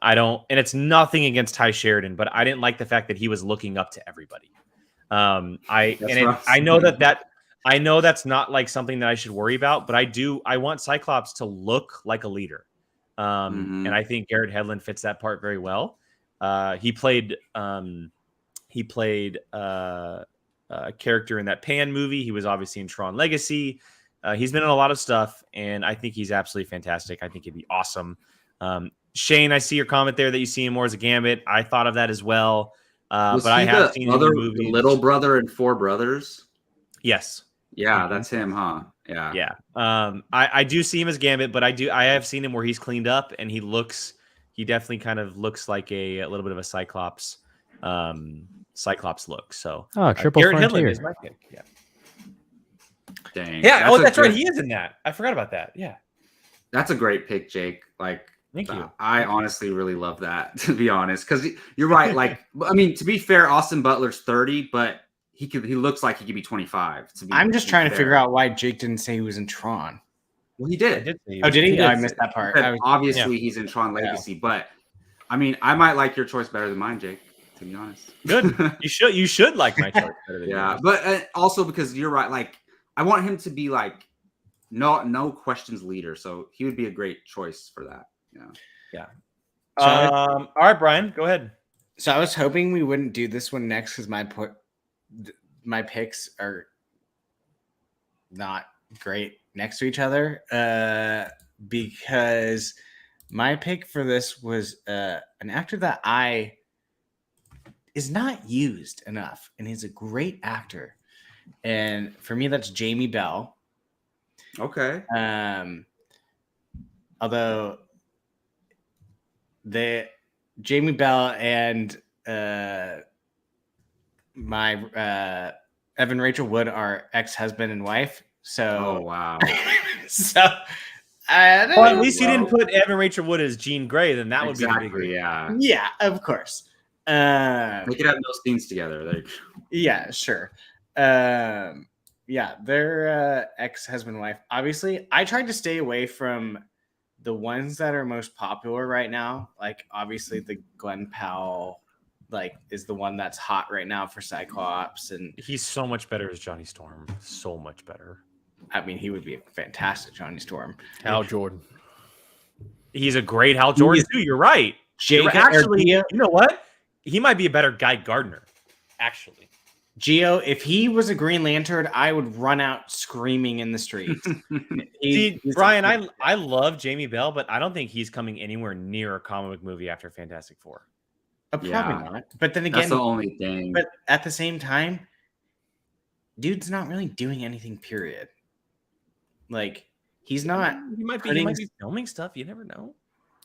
[SPEAKER 4] it's nothing against Ty Sheridan, but I didn't like the fact that he was looking up to everybody. I know that's not like something that I should worry about, but I want Cyclops to look like a leader. And I think Garrett Hedlund fits that part very well. He played a character in that Pan movie. He was obviously in Tron Legacy. He's been in a lot of stuff, and I think he's absolutely fantastic. I think he'd be awesome. Shane, I see your comment there that you see him more as a Gambit. I thought of that as well. But I have seen him in movies.
[SPEAKER 5] The little brother and 4 brothers.
[SPEAKER 4] Yes.
[SPEAKER 5] Yeah, that's him, huh? Yeah.
[SPEAKER 4] Yeah. I do see him as Gambit, but I have seen him where he's cleaned up and he definitely kind of looks like a little bit of a Cyclops look. So
[SPEAKER 6] triple
[SPEAKER 4] Garrett
[SPEAKER 6] frontier.
[SPEAKER 4] Hedlund is my pick. Yeah.
[SPEAKER 5] Dang.
[SPEAKER 4] Yeah. That's right. He is in that. I forgot about that. Yeah.
[SPEAKER 5] That's a great pick, Jake. Like,
[SPEAKER 4] thank you.
[SPEAKER 5] I honestly really love that, to be honest, because you're right. Like, I mean, to be fair, Austin Butler's 30, but he looks like he could be 25.
[SPEAKER 3] I'm just trying to figure out why Jake didn't say he was in Tron.
[SPEAKER 5] Well, he did.
[SPEAKER 3] Did he? I missed that part.
[SPEAKER 5] Obviously, he's in Tron Legacy, but I mean, I might like your choice better than mine, Jake. To be honest,
[SPEAKER 4] good. You should like my choice better than yours.
[SPEAKER 5] But also because you're right. Like, I want him to be like no questions leader, so he would be a great choice for that.
[SPEAKER 4] Yeah. All right, Brian, go ahead.
[SPEAKER 3] So I was hoping we wouldn't do this one next because my picks are not great next to each other. Because my pick for this was an actor that is not used enough, and he's a great actor. And for me, that's Jamie Bell.
[SPEAKER 5] Okay.
[SPEAKER 3] Although Jamie Bell and my Evan Rachel Wood are ex-husband and wife. So
[SPEAKER 5] Oh wow.
[SPEAKER 3] so I don't
[SPEAKER 4] Well, at
[SPEAKER 3] know.
[SPEAKER 4] least you didn't put Evan Rachel Wood as Jean Grey. Then that would be the
[SPEAKER 5] Exactly.
[SPEAKER 4] bigger.
[SPEAKER 5] Yeah.
[SPEAKER 3] Yeah, of course.
[SPEAKER 5] We could have those scenes together. Like,
[SPEAKER 3] Yeah, sure. Yeah, they're ex-husband and wife. Obviously, I tried to stay away from the ones that are most popular right now. Like, obviously, the Glenn Powell, like, is the one that's hot right now for Cyclops, and
[SPEAKER 4] He's so much better as Johnny Storm. So much better.
[SPEAKER 3] I mean, he would be a fantastic Johnny Storm.
[SPEAKER 6] Hal Jordan.
[SPEAKER 4] He's a great Hal Jordan too. You're right.
[SPEAKER 3] Jake,
[SPEAKER 4] Actually, you know what? He might be a better Guy Gardner. Actually,
[SPEAKER 3] Gio, if he was a Green Lantern, I would run out screaming in the streets.
[SPEAKER 4] see, Brian, I love Jamie Bell, but I don't think he's coming anywhere near a comic book movie after Fantastic Four.
[SPEAKER 3] Probably
[SPEAKER 5] Yeah.
[SPEAKER 3] not. But then
[SPEAKER 5] that's
[SPEAKER 3] again,
[SPEAKER 5] the only thing.
[SPEAKER 3] but at the same time, dude's not really doing anything. Period. Like he's not.
[SPEAKER 4] He might be filming stuff. You never know.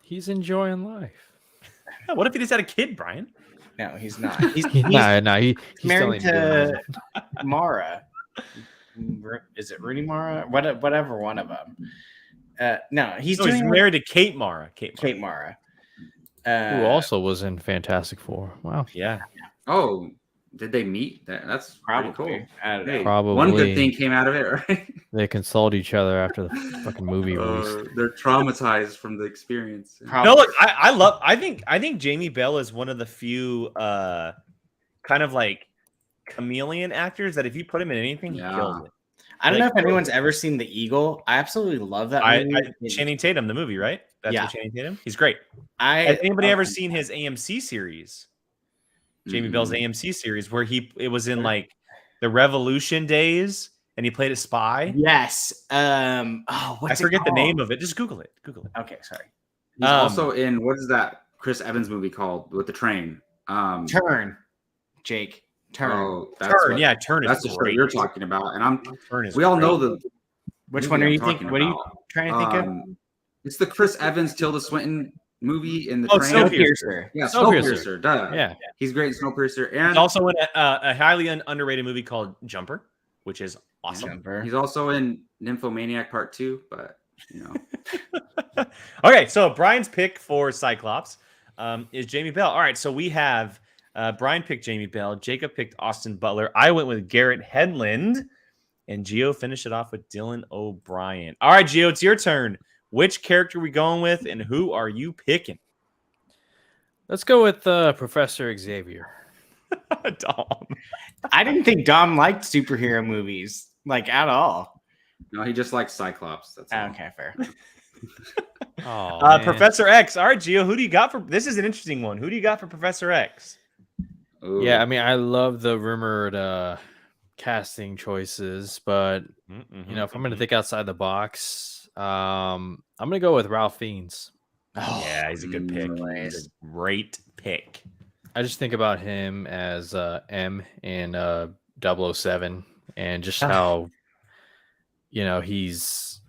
[SPEAKER 6] He's enjoying life.
[SPEAKER 4] Yeah, what if he just had a kid, Brian?
[SPEAKER 3] No, he's not. He's
[SPEAKER 6] He's
[SPEAKER 3] married to Mara. Is it Rooney Mara? Whatever one of them. No, he's
[SPEAKER 4] He's
[SPEAKER 3] doing
[SPEAKER 4] married to Kate Mara.
[SPEAKER 3] Kate Mara.
[SPEAKER 6] who also was in Fantastic Four. Wow.
[SPEAKER 4] Yeah.
[SPEAKER 5] Oh, did they meet? That's
[SPEAKER 3] probably
[SPEAKER 5] pretty cool.
[SPEAKER 3] I don't know.
[SPEAKER 5] Hey,
[SPEAKER 6] Probably.
[SPEAKER 5] one good thing came out of it, right?
[SPEAKER 6] They consult each other after the fucking movie released.
[SPEAKER 5] They're traumatized from the experience.
[SPEAKER 3] Probably.
[SPEAKER 4] No, look, I think Jamie Bell is one of the few kind of like chameleon actors that if you put him in anything, he kills it.
[SPEAKER 3] I don't know if anyone's ever seen The Eagle. I absolutely love that movie.
[SPEAKER 4] Channing Tatum, the movie, right? That's
[SPEAKER 3] Yeah.
[SPEAKER 4] what Channing Tatum. He's great. Has anybody ever seen his AMC series? Jamie Bell's AMC series, where it was in like the Revolution days, and he played a spy.
[SPEAKER 3] Yes.
[SPEAKER 4] I forget the name of it. Just Google it.
[SPEAKER 3] Okay, sorry.
[SPEAKER 5] He's also in what is that Chris Evans movie called with the train?
[SPEAKER 3] Turn, Jake. Turn.
[SPEAKER 5] Oh,
[SPEAKER 4] Turn. Yeah, Turn is
[SPEAKER 5] that's the show
[SPEAKER 4] great.
[SPEAKER 5] you're talking about, and
[SPEAKER 4] Turn is
[SPEAKER 5] we all
[SPEAKER 4] great.
[SPEAKER 5] know the.
[SPEAKER 3] Which
[SPEAKER 5] movie
[SPEAKER 3] one are
[SPEAKER 5] I'm
[SPEAKER 3] you
[SPEAKER 5] talking
[SPEAKER 3] thinking? What are you
[SPEAKER 5] about.
[SPEAKER 3] trying to think of?
[SPEAKER 5] It's the Chris Evans Tilda Swinton movie in the
[SPEAKER 4] Oh,
[SPEAKER 5] train.
[SPEAKER 3] Snowpiercer.
[SPEAKER 5] Yeah,
[SPEAKER 6] Snowpiercer.
[SPEAKER 5] Snowpiercer. Duh.
[SPEAKER 6] Yeah.
[SPEAKER 5] He's great in Snowpiercer, and
[SPEAKER 4] He's also in a highly underrated movie called Jumper, which is awesome.
[SPEAKER 3] Jumper.
[SPEAKER 5] he's also in Nymphomaniac Part 2, but you know.
[SPEAKER 4] Okay, so Brian's pick for Cyclops is Jamie Bell. All right, so we have Brian picked Jamie Bell, Jacob picked Austin Butler, I went with Garrett Hedlund, and Gio finished it off with Dylan O'Brien. All right, Gio, it's your turn. Which character are we going with, and who are you picking?
[SPEAKER 6] Let's go with Professor Xavier.
[SPEAKER 4] Dom.
[SPEAKER 3] I didn't think Dom liked superhero movies, like at all.
[SPEAKER 5] No, he just likes Cyclops. That's all.
[SPEAKER 3] Okay, fair.
[SPEAKER 6] Oh,
[SPEAKER 4] Professor X. All right, Gio, who do you got for this? Is an interesting one. Who do you got for Professor X?
[SPEAKER 5] Ooh.
[SPEAKER 6] Yeah, I mean, I love the rumored casting choices, but you know, if I'm going to think outside the box, I'm going to go with Ralph Fiennes.
[SPEAKER 3] Oh,
[SPEAKER 4] Yeah, he's a good pick.
[SPEAKER 3] nice.
[SPEAKER 4] He's a great pick.
[SPEAKER 6] I just think about him as M in 007 and just how, you know, he's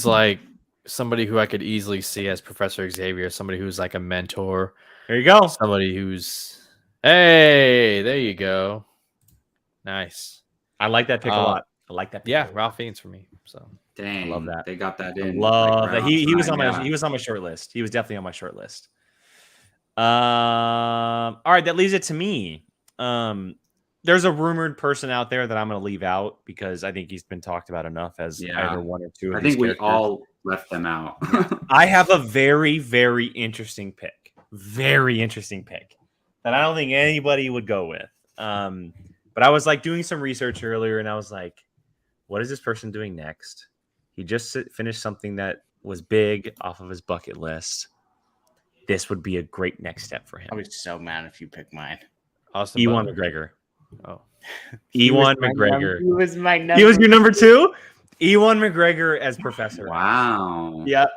[SPEAKER 6] like somebody who I could easily see as Professor Xavier, somebody who's like a mentor.
[SPEAKER 4] There you go.
[SPEAKER 6] Somebody who's, hey, there you go. Nice.
[SPEAKER 4] I like that pick a lot. I like that pick.
[SPEAKER 6] Yeah, Ralph Fiennes for me. So
[SPEAKER 5] Dang,
[SPEAKER 4] I love that.
[SPEAKER 5] They got that
[SPEAKER 4] I
[SPEAKER 5] in.
[SPEAKER 4] love
[SPEAKER 5] like,
[SPEAKER 4] that.
[SPEAKER 5] right
[SPEAKER 4] He was
[SPEAKER 5] on
[SPEAKER 4] on my
[SPEAKER 5] time,
[SPEAKER 4] he was on my short list. He was definitely on my short list. All right, that leaves it to me. There's a rumored person out there that I'm going to leave out because I think he's been talked about enough as either one or two.
[SPEAKER 5] I think we all left them out.
[SPEAKER 4] I have a very, very interesting pick. Very interesting pick that I don't think anybody would go with. But I was like doing some research earlier and I was like, what is this person doing next? He just finished something that was big off of his bucket list. This would be a great next step for him.
[SPEAKER 3] I was so mad if you picked mine.
[SPEAKER 6] Austin
[SPEAKER 4] Ewan
[SPEAKER 6] Butler.
[SPEAKER 4] McGregor.
[SPEAKER 6] Oh,
[SPEAKER 4] Ewan McGregor.
[SPEAKER 3] He was my number.
[SPEAKER 4] He was your number two? Ewan McGregor as Professor.
[SPEAKER 5] Wow.
[SPEAKER 3] Yep.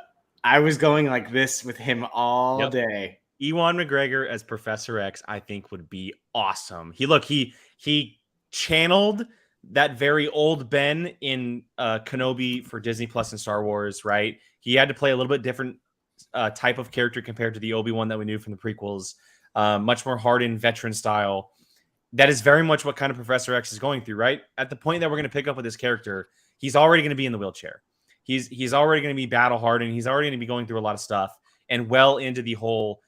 [SPEAKER 3] I was going like this with him all day.
[SPEAKER 4] Ewan McGregor as Professor X, I think would be awesome. He channeled that very old Ben in Kenobi for Disney Plus and Star Wars, right? He had to play a little bit different type of character compared to the Obi-Wan that we knew from the prequels. Much more hardened veteran style. that is very much what kind of Professor X is going through, right? At the point that we're going to pick up with this character, he's already going to be in the wheelchair. He's already going to be battle hardened. He's already going to be going through a lot of stuff and well into the whole,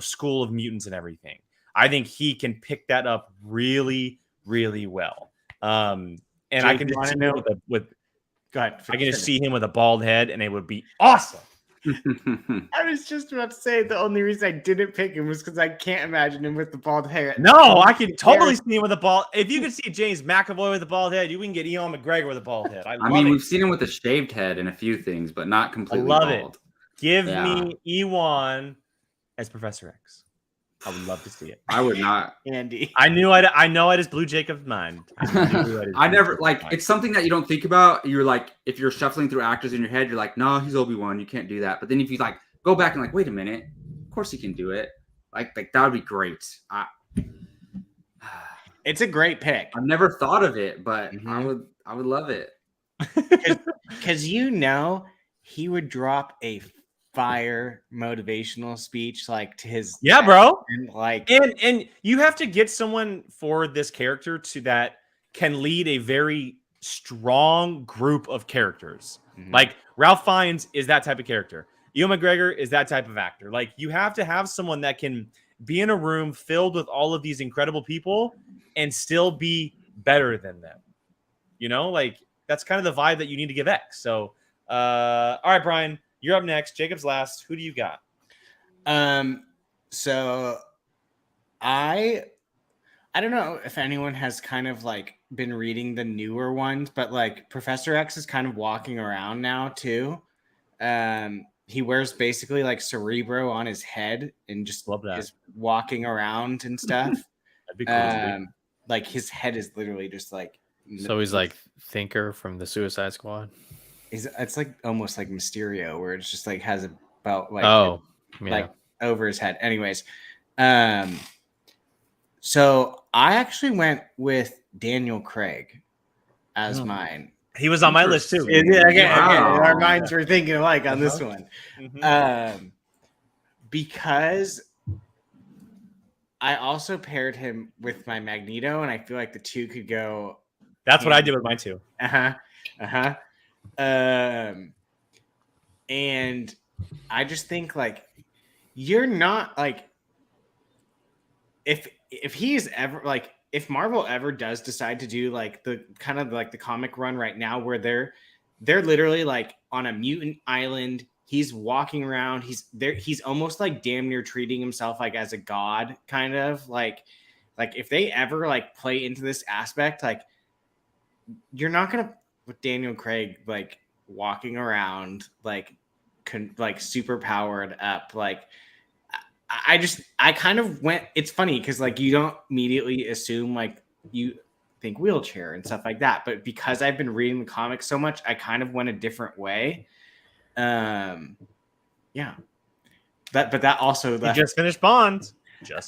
[SPEAKER 4] school of mutants and everything. I think he can pick that up really, really well. And
[SPEAKER 3] Jake,
[SPEAKER 4] I can just see him
[SPEAKER 3] go ahead.
[SPEAKER 4] I can just see him with a bald head, and it would be awesome.
[SPEAKER 3] I was just about to say the only reason I didn't pick him was because I can't imagine him with the bald hair.
[SPEAKER 4] No, I can totally see him with a bald. If you could see James McAvoy with a bald head, you can get Ewan McGregor with a bald head. I mean,
[SPEAKER 5] we've seen him with a shaved head in a few things, but not completely
[SPEAKER 4] I love
[SPEAKER 5] bald.
[SPEAKER 4] it. Give me Ewan as Professor X. I would love to see it.
[SPEAKER 5] I would not.
[SPEAKER 3] Andy.
[SPEAKER 4] I know I just blew Jacob's mind.
[SPEAKER 5] I never it's something that you don't think about. You're like, if you're shuffling through actors in your head, you're like, no, he's Obi-Wan. You can't do that. But then if you like go back and like, wait a minute, of course he can do it. Like that would be great.
[SPEAKER 3] It's a great pick.
[SPEAKER 5] I've never thought of it, but I would love it.
[SPEAKER 3] Because he would drop a fire motivational speech like to his
[SPEAKER 4] bro,
[SPEAKER 3] and
[SPEAKER 4] you have to get someone for this character that can lead a very strong group of characters. Like Ralph Fiennes is that type of character. Ewan McGregor is that type of actor. Like you have to have someone that can be in a room filled with all of these incredible people and still be better than them. Like that's kind of the vibe that you need to give X. So all right, Brian, you're up next. Jacob's last. Who do you got?
[SPEAKER 3] So I don't know if anyone has kind of like been reading the newer ones, but like Professor X is kind of walking around now too. He wears basically like Cerebro on his head and just is walking around and stuff.
[SPEAKER 4] That'd be cool.
[SPEAKER 3] Like his head is literally just like.
[SPEAKER 6] So he's like Thinker from the Suicide Squad.
[SPEAKER 3] It's like almost like Mysterio, where it's just like has a belt like like over his head. Anyways, so I actually went with Daniel Craig as mine.
[SPEAKER 4] He was on my list too.
[SPEAKER 3] Okay. Our minds were thinking alike on this one, because I also paired him with my Magneto, and I feel like the two could go.
[SPEAKER 4] That's what I did with mine too.
[SPEAKER 3] And I just think like you're not like if he's ever like if Marvel ever does decide to do like the kind of like the comic run right now where they're literally like on a mutant island, he's walking around, he's there, he's almost like damn near treating himself like as a god, kind of like if they ever like play into this aspect, like you're not gonna with Daniel Craig like walking around like super powered up. Like I kind of went, it's funny because like you don't immediately assume like you think wheelchair and stuff like that, but because I've been reading the comics so much, I kind of went a different way. But that also
[SPEAKER 4] You just finished Bond.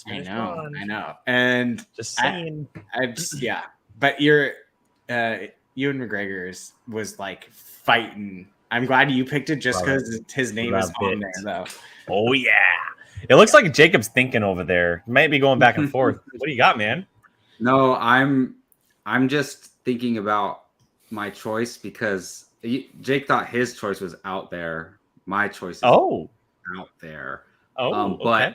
[SPEAKER 3] I know. And
[SPEAKER 4] just saying.
[SPEAKER 3] I just but you're Ewan McGregor was like fighting. I'm glad you picked it just because his name is on there, though.
[SPEAKER 4] Oh yeah, it looks like Jacob's thinking over there. He might be going back and forth. What do you got, man?
[SPEAKER 5] No, I'm just thinking about my choice because Jake thought his choice was out there. My choice is out there. But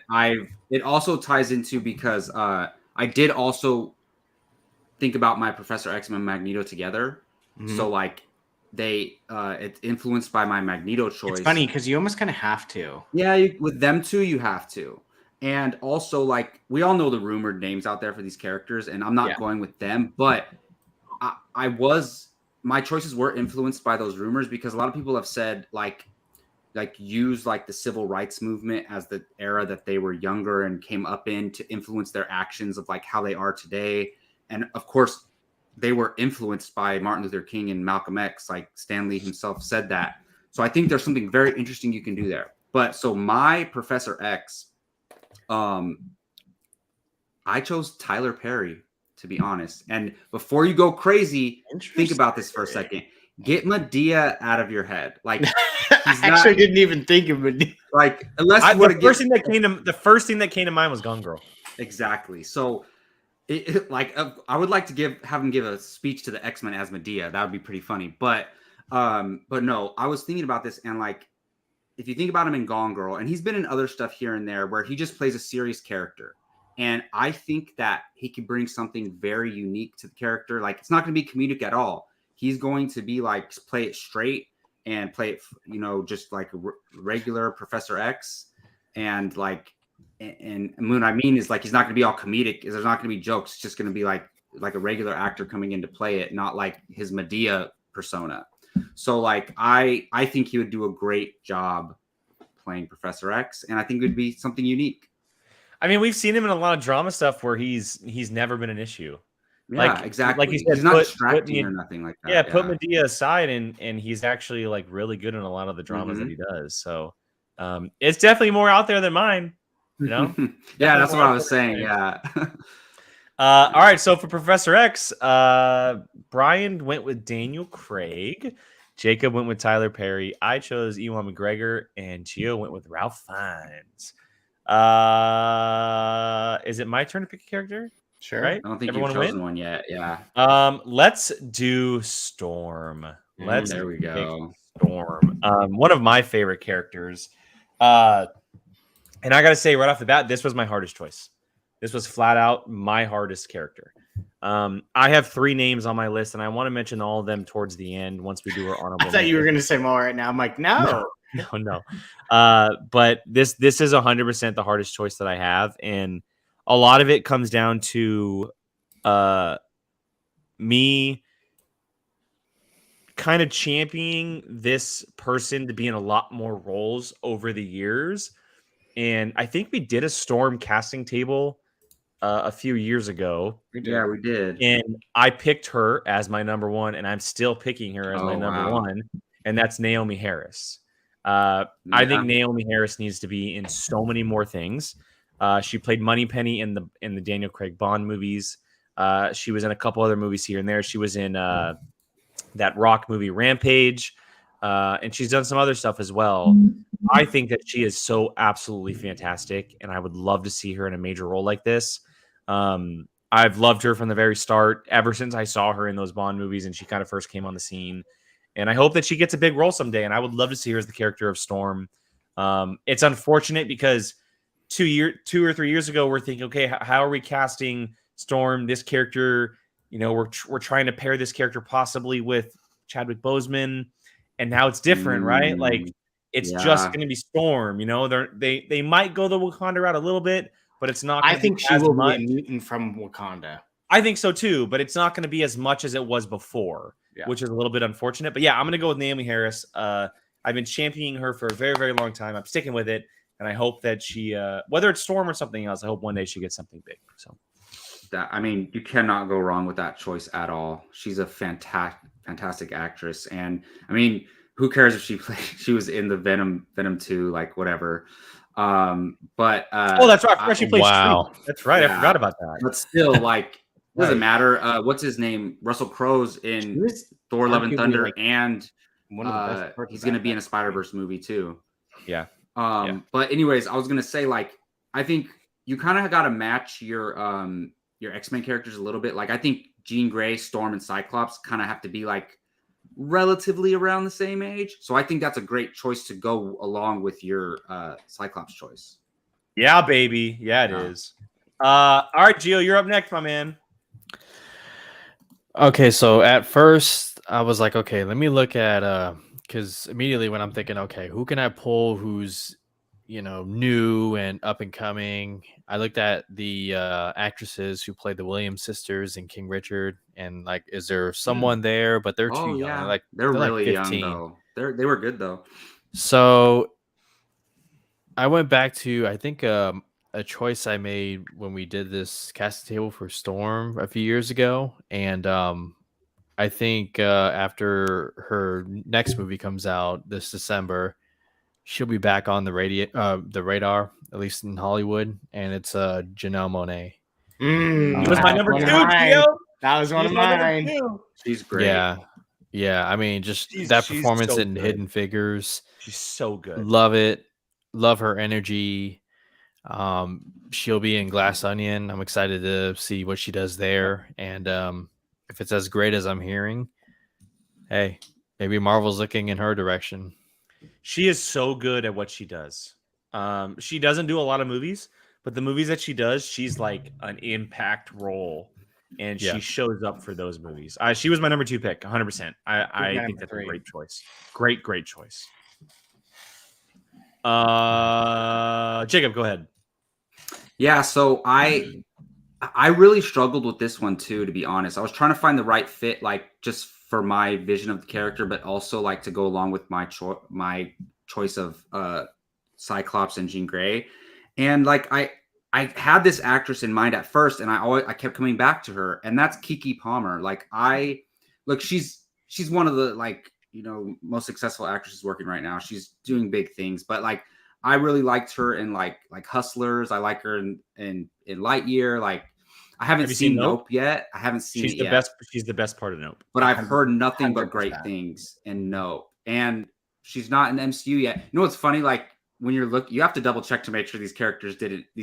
[SPEAKER 5] it also ties into because I did also think about my Professor X and Magneto together. So like it's influenced by my Magneto choice.
[SPEAKER 3] It's funny because you almost kind of have to.
[SPEAKER 5] Yeah, with them two, you have to. And also, like, we all know the rumored names out there for these characters, and I'm not going with them, but my choices were influenced by those rumors because a lot of people have said like use like the civil rights movement as the era that they were younger and came up in to influence their actions of like how they are today. And of course, they were influenced by Martin Luther King and Malcolm X, like Stanley himself said that. So I think there's something very interesting you can do there. But so my Professor X, I chose Tyler Perry, to be honest. And before you go crazy, think about this for a second. Get Medea out of your head. Like,
[SPEAKER 3] I didn't even think of Medea.
[SPEAKER 5] Like, unless
[SPEAKER 4] the first thing that came to mind was Gone Girl.
[SPEAKER 5] Exactly. So I would like to have him give a speech to the X-Men as Medea. That would be pretty funny. But no, I was thinking about this, and like, if you think about him in Gone Girl, and he's been in other stuff here and there where he just plays a serious character. And I think that he could bring something very unique to the character. Like, it's not going to be comedic at all. He's going to be like, play it straight and play it, just like a regular Professor X. And like, and what I mean is like, he's not going to be all comedic. There's not going to be jokes. It's just going to be like a regular actor coming in to play it, not like his Medea persona. So like, I think he would do a great job playing Professor X, and I think it would be something unique.
[SPEAKER 4] I mean, we've seen him in a lot of drama stuff where he's never been an issue.
[SPEAKER 5] Yeah,
[SPEAKER 4] like,
[SPEAKER 5] exactly.
[SPEAKER 4] Like you said,
[SPEAKER 5] he's not distracting or nothing like that.
[SPEAKER 4] Yeah, put Medea aside, and he's actually like really good in a lot of the dramas that he does. So it's definitely more out there than mine.
[SPEAKER 5] Yeah, that's what I was saying. Yeah.
[SPEAKER 4] All right, so for Professor X, Brian went with Daniel Craig. Jacob went with Tyler Perry. I chose Ewan McGregor, and Gio went with Ralph Fiennes. Is it my turn to pick a character?
[SPEAKER 3] Sure.
[SPEAKER 4] Right?
[SPEAKER 5] I don't think
[SPEAKER 4] Everyone
[SPEAKER 5] you've chosen
[SPEAKER 4] win?
[SPEAKER 5] one yet. Yeah.
[SPEAKER 4] Let's do Storm.
[SPEAKER 5] There we go.
[SPEAKER 4] Storm. One of my favorite characters. And I got to say right off the bat, this was my hardest choice. This was flat out my hardest character. I have 3 names on my list, and I want to mention all of them towards the end once we do our honorable.
[SPEAKER 3] I thought you were going to say more right now. I'm like, no.
[SPEAKER 4] But this is 100% the hardest choice that I have, and a lot of it comes down to me kind of championing this person to be in a lot more roles over the years. And I think we did a Storm casting table a few years ago.
[SPEAKER 5] Yeah, we did.
[SPEAKER 4] And I picked her as my number 1, and I'm still picking her as my number 1. And that's Naomi Harris. I think Naomi Harris needs to be in so many more things. She played Moneypenny in the Daniel Craig Bond movies. She was in a couple other movies here and there. She was in that Rock movie Rampage. And she's done some other stuff as well. I think that she is so absolutely fantastic, and I would love to see her in a major role like this. I've loved her from the very start, ever since I saw her in those Bond movies and she kind of first came on the scene. And I hope that she gets a big role someday, and I would love to see her as the character of Storm. It's unfortunate because 2 or 3 years ago, we're thinking, okay, how are we casting Storm? This character, we're trying to pair this character possibly with Chadwick Boseman. And now it's different, right? Like, it's just going to be Storm. They might go the Wakanda route a little bit, but it's not.
[SPEAKER 3] I think she will be a mutant from Wakanda.
[SPEAKER 4] I think so too, but it's not going to be as much as it was before, which is a little bit unfortunate. But yeah, I'm going to go with Naomi Harris. I've been championing her for a very, very long time. I'm sticking with it, and I hope that she, whether it's Storm or something else, I hope one day she gets something big. So,
[SPEAKER 5] you cannot go wrong with that choice at all. She's a fantastic actress, and I mean, who cares if she was in the Venom 2, like whatever. But
[SPEAKER 4] that's right. She played
[SPEAKER 6] wow.
[SPEAKER 4] Street. That's right. Yeah. I forgot about that.
[SPEAKER 5] But still, like, doesn't matter. What's his name? Russell Crowe's in Thor: Love and Thunder, and he's going to be in a Spider-Verse movie too.
[SPEAKER 4] Yeah.
[SPEAKER 5] But anyways, I was going to say, like, I think you kind of got to match your X-Men characters a little bit. Like, I think Jean Grey, Storm, and Cyclops kind of have to be like relatively around the same age. So I think that's a great choice to go along with your Cyclops choice.
[SPEAKER 4] Yeah, baby. Yeah, it is. All right, Gio, you're up next, my man.
[SPEAKER 6] Okay, so at first I was like, okay, let me look at because immediately when I'm thinking, okay, who can I pull who's new and up and coming, I looked at the actresses who played the Williams sisters in King Richard, and like, is there someone there? But they're too young. Like,
[SPEAKER 5] they're really
[SPEAKER 6] like 15.
[SPEAKER 5] young though. They were good though.
[SPEAKER 6] So I went back to, I think, a choice I made when we did this casting table for Storm a few years ago, and I think after her next movie comes out this December, she'll be back on the radar, at least in Hollywood, and it's Janelle Monae.
[SPEAKER 4] It was my number 2, Gio.
[SPEAKER 3] That was one of mine.
[SPEAKER 5] She's great.
[SPEAKER 6] Yeah. I mean, just that performance
[SPEAKER 4] so
[SPEAKER 6] in
[SPEAKER 4] good.
[SPEAKER 6] Hidden Figures.
[SPEAKER 4] She's so good.
[SPEAKER 6] Love it. Love her energy. She'll be in Glass Onion. I'm excited to see what she does there. And if it's as great as I'm hearing, hey, maybe Marvel's looking in her direction.
[SPEAKER 4] She is so good at what she does. She doesn't do a lot of movies, but the movies that she does, she's like an impact role, and she shows up for those movies. She was my number 2 pick, 100%. I think that's a great choice. Great choice. Jacob, go ahead.
[SPEAKER 5] Yeah, so I really struggled with this one too, to be honest. I was trying to find the right fit, like just for my vision of the character, but also like to go along with my choice of Cyclops and Jean Grey. And like I had this actress in mind at first, and I kept coming back to her, and that's Kiki Palmer. Like she's one of the most successful actresses working right now. She's doing big things, but like I really liked her in like Hustlers. I like her in Lightyear. Like I haven't seen Nope yet. I haven't seen it yet.
[SPEAKER 4] She's the best part of Nope.
[SPEAKER 5] But I've heard nothing but great things in Nope. And she's not in the MCU yet. You know what's funny? Like when you have to double check to make sure these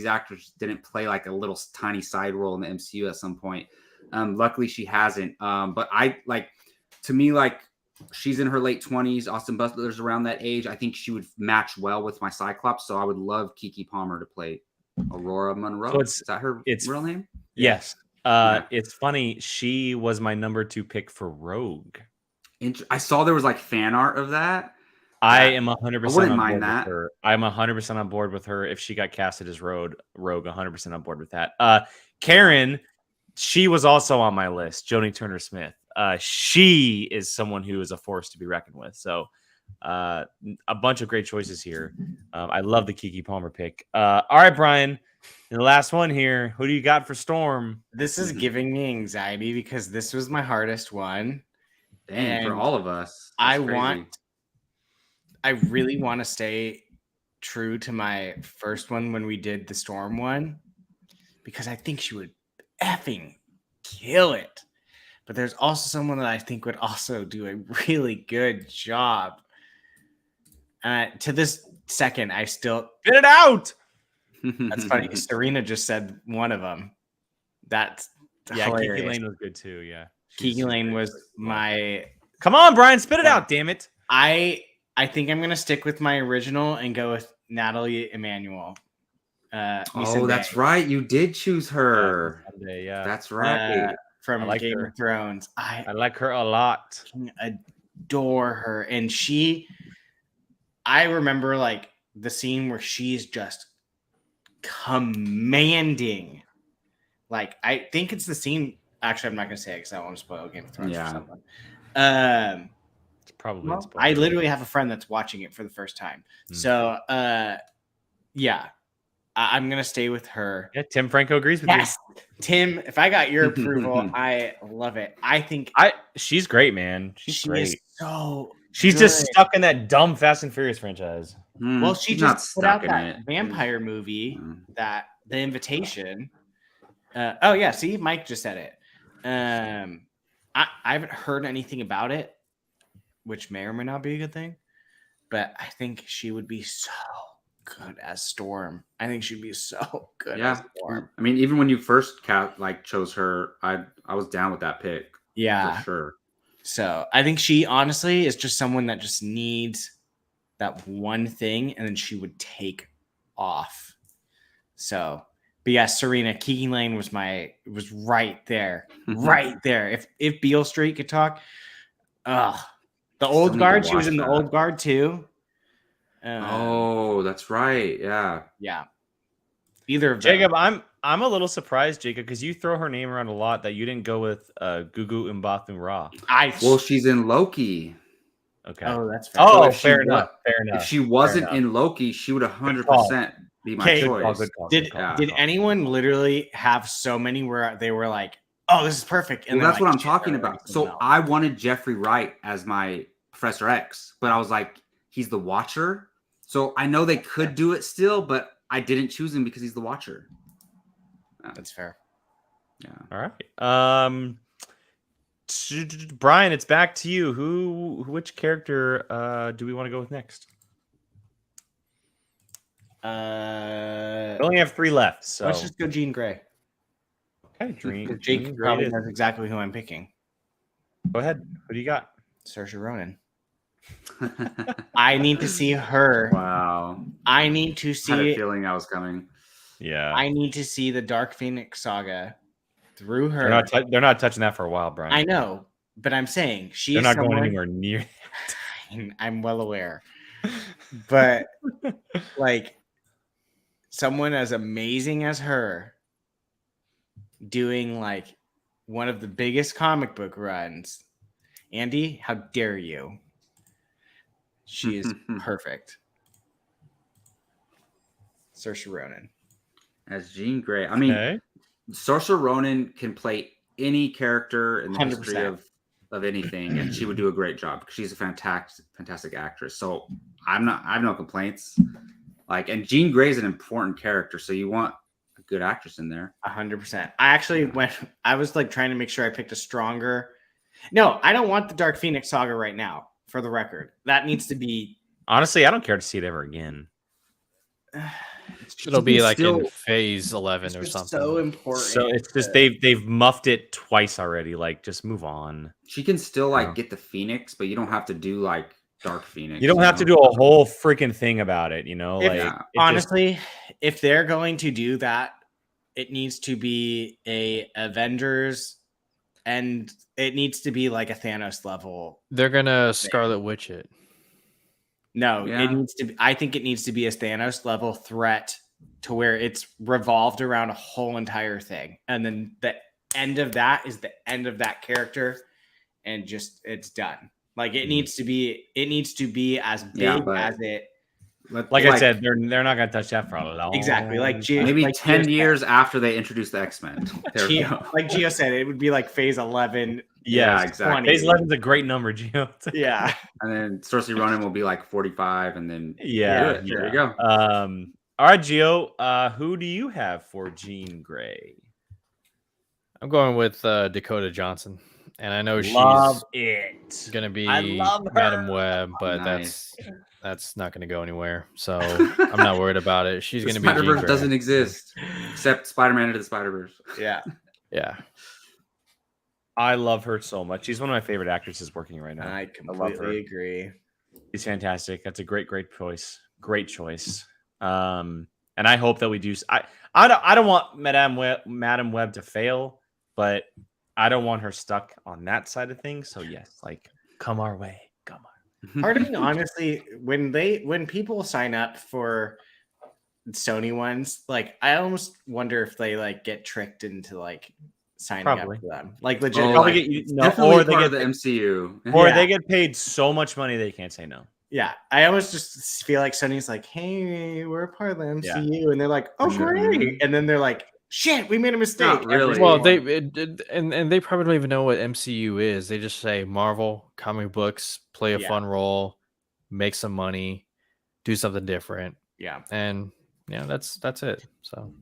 [SPEAKER 5] actors didn't play like a little tiny side role in the MCU at some point. Luckily she hasn't. But to me, like she's in her late 20s. Austin Butler's around that age. I think she would match well with my Cyclops. So I would love Kiki Palmer to play Aurora Monroe. So is that her real name?
[SPEAKER 4] Yes. It's funny. She was my number 2 pick for Rogue.
[SPEAKER 5] I saw there was like fan art of that.
[SPEAKER 4] I am 100%.
[SPEAKER 5] I wouldn't mind that.
[SPEAKER 4] With her. I'm 100% on board with her. If she got casted as Rogue, 100% on board with that. Karen, she was also on my list. Joni Turner-Smith. She is someone who is a force to be reckoned with. So a bunch of great choices here. I love the Kiki Palmer pick. All right, Brian. And the last one here. Who do you got for Storm?
[SPEAKER 3] This is giving me anxiety because this was my hardest one.
[SPEAKER 5] Dang, for all of us.
[SPEAKER 3] I really want to stay true to my first one when we did the Storm one, because I think she would effing kill it. But there's also someone that I think would also do a really good job. To this second, I still
[SPEAKER 4] spit it out.
[SPEAKER 3] That's funny. Serena just said one of them. That's hilarious.
[SPEAKER 4] Kiki Lane was good too. Yeah,
[SPEAKER 3] Kiki Lane was my.
[SPEAKER 4] Come on, Brian, spit it out. Damn it.
[SPEAKER 3] I think I'm gonna stick with my original and go with Natalie Emanuel.
[SPEAKER 5] That's right. You did choose her.
[SPEAKER 4] Yeah,
[SPEAKER 5] that's right.
[SPEAKER 3] From Game of Thrones.
[SPEAKER 4] I like her a lot.
[SPEAKER 3] I adore her, and I remember like the scene where she's just commanding. Like I think it's the scene. Actually, I'm not gonna say it because I don't want to spoil Game of Thrones for someone.
[SPEAKER 4] It's probably.
[SPEAKER 3] I literally have a friend that's watching it for the first time. So, yeah, I'm gonna stay with her.
[SPEAKER 4] Yeah, Tim Franco agrees with you.
[SPEAKER 3] Tim, if I got your approval, I love it. I think
[SPEAKER 4] she's great, man. She's great.
[SPEAKER 3] She's
[SPEAKER 4] good. Just stuck in that dumb Fast and Furious franchise.
[SPEAKER 3] Well, she just put out that vampire movie, that The Invitation. See, Mike just said it. I haven't heard anything about it, which may or may not be a good thing, but I think she would be so good as Storm. I think she'd be so good as Storm.
[SPEAKER 5] I mean, even when you first chose her, I was down with that pick.
[SPEAKER 3] Yeah,
[SPEAKER 5] for sure.
[SPEAKER 3] So I think she honestly is just someone that just needs that one thing, and then she would take off. So, but yeah, Serena, Kiki Lane was right there, right there. If Beale Street could talk, the Old Guard, she was in the Old Guard too.
[SPEAKER 5] That's right. Yeah.
[SPEAKER 3] Either of them.
[SPEAKER 4] Jacob, I'm a little surprised, Jacob, because you throw her name around a lot that you didn't go with Gugu Mbatha Ra.
[SPEAKER 5] Well, she's in Loki.
[SPEAKER 4] Okay.
[SPEAKER 3] Oh, that's fair.
[SPEAKER 4] Oh, fair enough.
[SPEAKER 5] If she wasn't in Loki, she would 100% be my choice.
[SPEAKER 3] Did anyone literally have so many where they were like, "Oh, this is perfect"?
[SPEAKER 5] And that's what I'm talking about. So I wanted Jeffrey Wright as my Professor X, but I was like, he's the Watcher. So I know they could do it still, but I didn't choose him because he's the Watcher.
[SPEAKER 3] That's fair.
[SPEAKER 5] Yeah.
[SPEAKER 4] All right. Brian, it's back to you. Which character do we want to go with next?
[SPEAKER 3] We
[SPEAKER 4] only have 3 left, so
[SPEAKER 3] let's just go Jean Grey.
[SPEAKER 4] okay. Jean
[SPEAKER 3] Jake
[SPEAKER 4] Grey
[SPEAKER 3] probably
[SPEAKER 4] it is.
[SPEAKER 3] knows exactly who I'm picking.
[SPEAKER 4] Go ahead. Who do you got?
[SPEAKER 3] Saoirse Ronan. I need to see her.
[SPEAKER 5] Wow.
[SPEAKER 3] I need to
[SPEAKER 5] I had a
[SPEAKER 3] see.
[SPEAKER 5] feeling that was coming.
[SPEAKER 4] Yeah,
[SPEAKER 3] I need to see the Dark Phoenix saga through her.
[SPEAKER 4] they're not touching that for a while, Brian.
[SPEAKER 3] I know, but I'm saying she
[SPEAKER 4] They're
[SPEAKER 3] is
[SPEAKER 4] not
[SPEAKER 3] someone,
[SPEAKER 4] going anywhere near.
[SPEAKER 3] I'm well aware, but like someone as amazing as her doing like one of the biggest comic book runs. Andy, how dare you? She is perfect. Saoirse Ronan.
[SPEAKER 5] As Jean Grey. I mean,
[SPEAKER 4] Okay.
[SPEAKER 5] Saoirse Ronan can play any character in the
[SPEAKER 3] 100%.
[SPEAKER 5] history of anything, and she would do a great job because she's a fantastic actress. So I have no complaints. Like, and Jean Grey is an important character, so you want a good actress in there.
[SPEAKER 3] 100%. I actually I was like trying to make sure I picked a stronger. No, I don't want the Dark Phoenix saga right now, for the record. That needs to be.
[SPEAKER 4] Honestly, I don't care to see it ever again.
[SPEAKER 6] It'll be like
[SPEAKER 5] still-
[SPEAKER 6] in phase 11 or
[SPEAKER 3] It's
[SPEAKER 6] something.
[SPEAKER 3] so important.
[SPEAKER 4] So it's just they've muffed it twice already. Like, just move on.
[SPEAKER 5] She can still like
[SPEAKER 4] Yeah.
[SPEAKER 5] get the Phoenix, but you don't have to do like Dark Phoenix.
[SPEAKER 4] You don't have to do a whole freaking thing about it.
[SPEAKER 3] If-
[SPEAKER 4] Like, it just-
[SPEAKER 3] honestly, if they're going to do that, it needs to be a Avengers, and it needs to be like a Thanos level.
[SPEAKER 6] They're gonna Scarlet Witch it.
[SPEAKER 3] No,
[SPEAKER 5] Yeah.
[SPEAKER 3] it needs to be. I think it needs to be a Thanos level threat to where it's revolved around a whole entire thing, and then the end of that is the end of that character, and just it's done. Like it needs to be. It needs to be as big
[SPEAKER 5] Yeah, but-
[SPEAKER 3] as it.
[SPEAKER 4] like I said, they're not gonna touch that for a long.
[SPEAKER 3] Exactly, like Gio,
[SPEAKER 5] maybe
[SPEAKER 3] like
[SPEAKER 5] 10
[SPEAKER 3] Gio
[SPEAKER 5] years after they introduce the X-Men. There we
[SPEAKER 3] Gio,
[SPEAKER 5] go.
[SPEAKER 3] like Gio said, it would be like phase 11.
[SPEAKER 5] Yeah,
[SPEAKER 3] phase
[SPEAKER 5] exactly.
[SPEAKER 3] 20.
[SPEAKER 4] Phase 11's a great number, Gio.
[SPEAKER 3] Yeah.
[SPEAKER 5] And then Saoirse Ronan will be like 45, and then
[SPEAKER 4] Yeah,
[SPEAKER 5] good. There you go.
[SPEAKER 4] All right, Gio. Who do you have for Jean Grey?
[SPEAKER 6] I'm going with Dakota Johnson, and I know
[SPEAKER 4] Love
[SPEAKER 6] she's
[SPEAKER 4] it.
[SPEAKER 6] gonna be
[SPEAKER 4] I love her.
[SPEAKER 6] Madam Web, but
[SPEAKER 5] Nice.
[SPEAKER 6] that's not gonna go anywhere. So I'm not worried about it. She's
[SPEAKER 5] The
[SPEAKER 6] gonna be Jean
[SPEAKER 5] Spider-Verse
[SPEAKER 6] Grey.
[SPEAKER 5] doesn't exist except Spider-Man into the Spider-Verse.
[SPEAKER 3] Yeah.
[SPEAKER 6] Yeah.
[SPEAKER 4] I love her so much. She's one of my favorite actresses working right now.
[SPEAKER 3] I
[SPEAKER 4] love her.
[SPEAKER 3] completely agree.
[SPEAKER 4] She's fantastic. That's a great choice. Great choice. And I hope that we do. I don't want Madame Web to fail, but I don't want her stuck on that side of things. So yes, like come our way. Come on.
[SPEAKER 3] Part of me, honestly, when people sign up for Sony ones, like I almost wonder if they like get tricked into like signing
[SPEAKER 4] Probably.
[SPEAKER 3] up for them. Like legit.
[SPEAKER 5] Oh,
[SPEAKER 4] Probably
[SPEAKER 5] like,
[SPEAKER 4] get, no,
[SPEAKER 5] Definitely
[SPEAKER 4] or they
[SPEAKER 5] part
[SPEAKER 4] get
[SPEAKER 5] of the MCU.
[SPEAKER 4] or
[SPEAKER 3] Yeah.
[SPEAKER 4] they get paid so much money they can't say no.
[SPEAKER 3] Yeah, I almost just feel like Sony's like, "Hey, we're a part of the MCU," and they're like, "Oh,
[SPEAKER 5] Sure.
[SPEAKER 3] great!" And then they're like, "Shit, we made a mistake."
[SPEAKER 5] Not really.
[SPEAKER 6] Well,
[SPEAKER 3] Everyone-
[SPEAKER 6] and they probably don't even know what MCU is. They just say Marvel comic books, play a
[SPEAKER 3] Yeah.
[SPEAKER 6] fun role, make some money, do something different,
[SPEAKER 3] yeah.
[SPEAKER 6] and yeah, that's it. So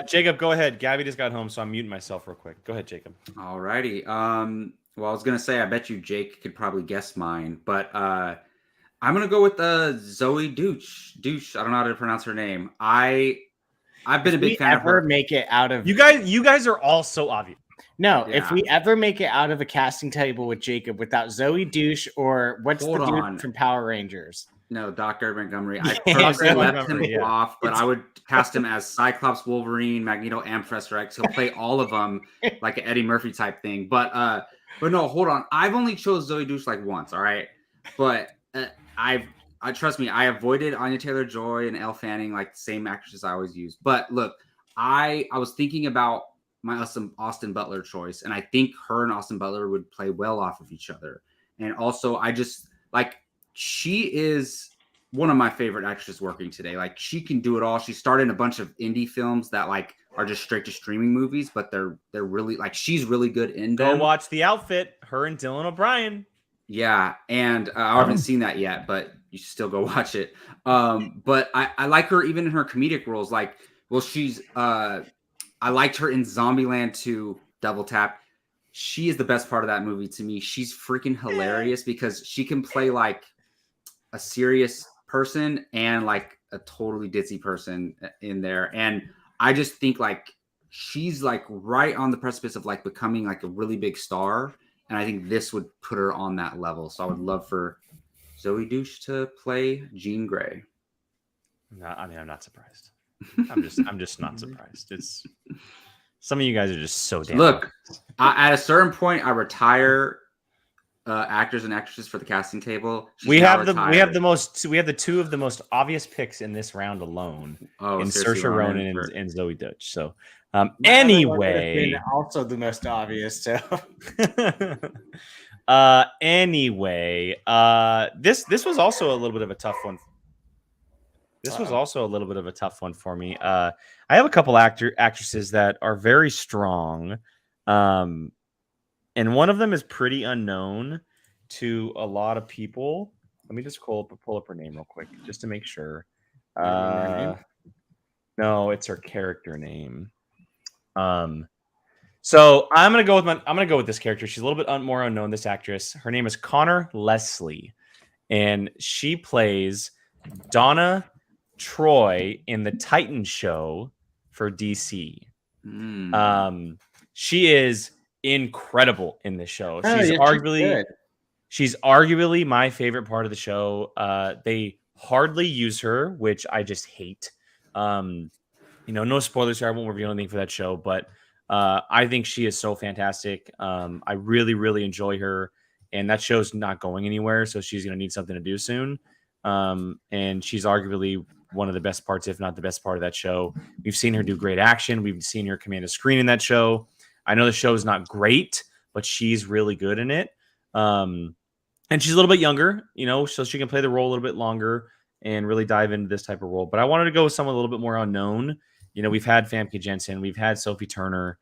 [SPEAKER 4] Jacob, go ahead. Gabby just got home, so I'm muting myself real quick. Go ahead, Jacob.
[SPEAKER 5] Alrighty. Well, I was gonna say I bet you Jake could probably guess mine, but I'm gonna go with Zoe Douche. I don't know how to pronounce her name. I've been a big fan of
[SPEAKER 3] ever
[SPEAKER 5] her.
[SPEAKER 3] make it out of
[SPEAKER 4] You guys are all so obvious.
[SPEAKER 3] no,
[SPEAKER 5] Yeah.
[SPEAKER 3] if we ever make it out of a casting table with Jacob without Zoe Douche or what's
[SPEAKER 5] Hold
[SPEAKER 3] the dude
[SPEAKER 5] on.
[SPEAKER 3] from Power Rangers?
[SPEAKER 5] No, Dr. Montgomery. I
[SPEAKER 3] Yeah,
[SPEAKER 5] purposely
[SPEAKER 4] Dr.
[SPEAKER 5] left
[SPEAKER 4] Montgomery,
[SPEAKER 5] him
[SPEAKER 4] yeah.
[SPEAKER 5] off, but I would cast him as Cyclops, Wolverine, Magneto, and Professor X. He'll play all of them like an Eddie Murphy type thing. But no, hold on. I've only chose Zoe Douche like once, all right? But I trust me, I avoided Anya Taylor-Joy and Elle Fanning, like the same actresses I always use. But look, I was thinking about my Austin Butler choice, and I think her and Austin Butler would play well off of each other. And also, I just like she is one of my favorite actresses working today. Like she can do it all. She starred in a bunch of indie films that like are just straight to streaming movies, but they're really like she's really good in
[SPEAKER 4] Go
[SPEAKER 5] them.
[SPEAKER 4] watch The Outfit. Her and Dylan O'Brien.
[SPEAKER 5] Yeah, and I haven't seen that yet, but you should still go watch it. But I like her even in her comedic roles. Like, well, she's I liked her in Zombieland 2, Double Tap. She is the best part of that movie to me. She's freaking hilarious because she can play like a serious person and like a totally ditzy person in there. And I just think like she's like right on the precipice of like becoming like a really big star. And I think this would put her on that level. So I would love for Zoe Douche to play Jean Grey.
[SPEAKER 4] No, I mean, I'm not surprised. I'm just not surprised. It's some of you guys are just so damn.
[SPEAKER 5] Look, at a certain point, I retire actors and actresses for the casting table.
[SPEAKER 4] We have the two of the most obvious picks in this round alone. In Saoirse Ronan and Zoe Deutch. So anyway,
[SPEAKER 3] also the most obvious. So
[SPEAKER 4] anyway, this was also a little bit of a tough one. This was also a little bit of a tough one for me. I have a couple actresses that are very strong. And one of them is pretty unknown to a lot of people. Let me just pull up her name real quick just to make sure. No, it's her character name. So I'm gonna go with this character. She's a little bit more unknown. This actress. Her name is Connor Leslie, and she plays Donna Troy in the Titan show for DC. She is incredible in this show. She's arguably my favorite part of the show. They hardly use her, which I just hate. No spoilers here. I won't reveal anything for that show, but I think she is so fantastic. I really, really enjoy her, and that show's not going anywhere, so she's going to need something to do soon. And she's arguably one of the best parts, if not the best part of that show. We've seen her do great action. We've seen her command a screen in that show. I know the show is not great, but she's really good in it. And she's a little bit younger, so she can play the role a little bit longer and really dive into this type of role. But I wanted to go with someone a little bit more unknown. We've had Famke Janssen, we've had Sophie Turner,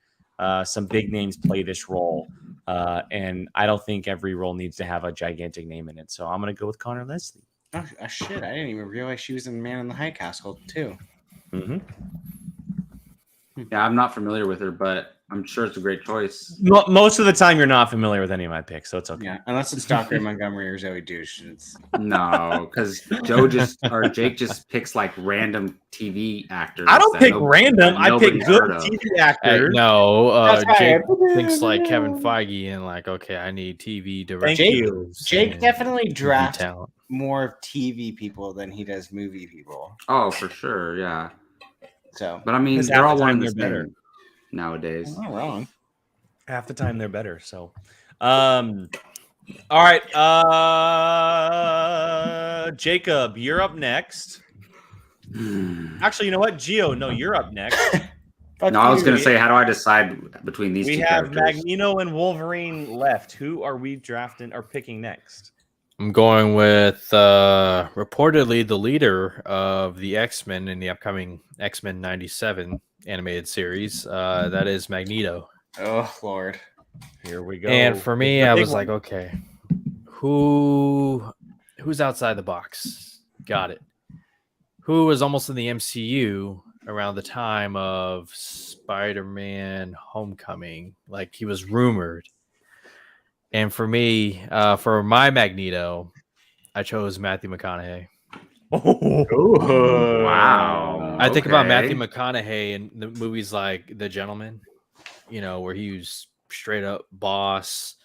[SPEAKER 4] some big names play this role. And I don't think every role needs to have a gigantic name in it. So I'm going to go with Connor Leslie.
[SPEAKER 3] Oh, shit. I didn't even realize she was in Man in the High Castle, too.
[SPEAKER 4] Mm-hmm.
[SPEAKER 5] Yeah, I'm not familiar with her, but I'm sure it's a great choice.
[SPEAKER 4] Most of the time, you're not familiar with any of my picks, so it's okay.
[SPEAKER 3] Yeah, unless it's Dr. Montgomery or Zoe Douche.
[SPEAKER 5] No, because Jake just picks like random TV actors.
[SPEAKER 4] I don't pick random. I pick good TV actors.
[SPEAKER 6] Jake thinks like Kevin Feige and like, okay, I need TV directors.
[SPEAKER 3] Jake definitely drafts more TV people than he does movie people.
[SPEAKER 5] Oh, for sure, yeah.
[SPEAKER 3] So,
[SPEAKER 5] but I mean, they're all one of the better nowadays.
[SPEAKER 3] I'm not wrong.
[SPEAKER 4] Half the time they're better. So, all right, Jacob, you're up next. Actually, you know what, Gio? No, you're up next.
[SPEAKER 5] No, I was going to say, how do I decide between these two characters?
[SPEAKER 4] We have Magneto and Wolverine left. Who are we drafting or picking next?
[SPEAKER 6] I'm going with reportedly the leader of the X-Men in the upcoming X-Men 97 animated series. That is Magneto.
[SPEAKER 3] Oh, Lord.
[SPEAKER 4] Here we go.
[SPEAKER 6] And for me, I was like, okay, who's outside the box? Got it. Who was almost in the MCU around the time of Spider-Man Homecoming? Like, he was rumored. And for me, for my Magneto, I chose Matthew McConaughey.
[SPEAKER 5] Oh, wow.
[SPEAKER 6] I think about Matthew McConaughey in the movies like The Gentleman, where he was straight up boss,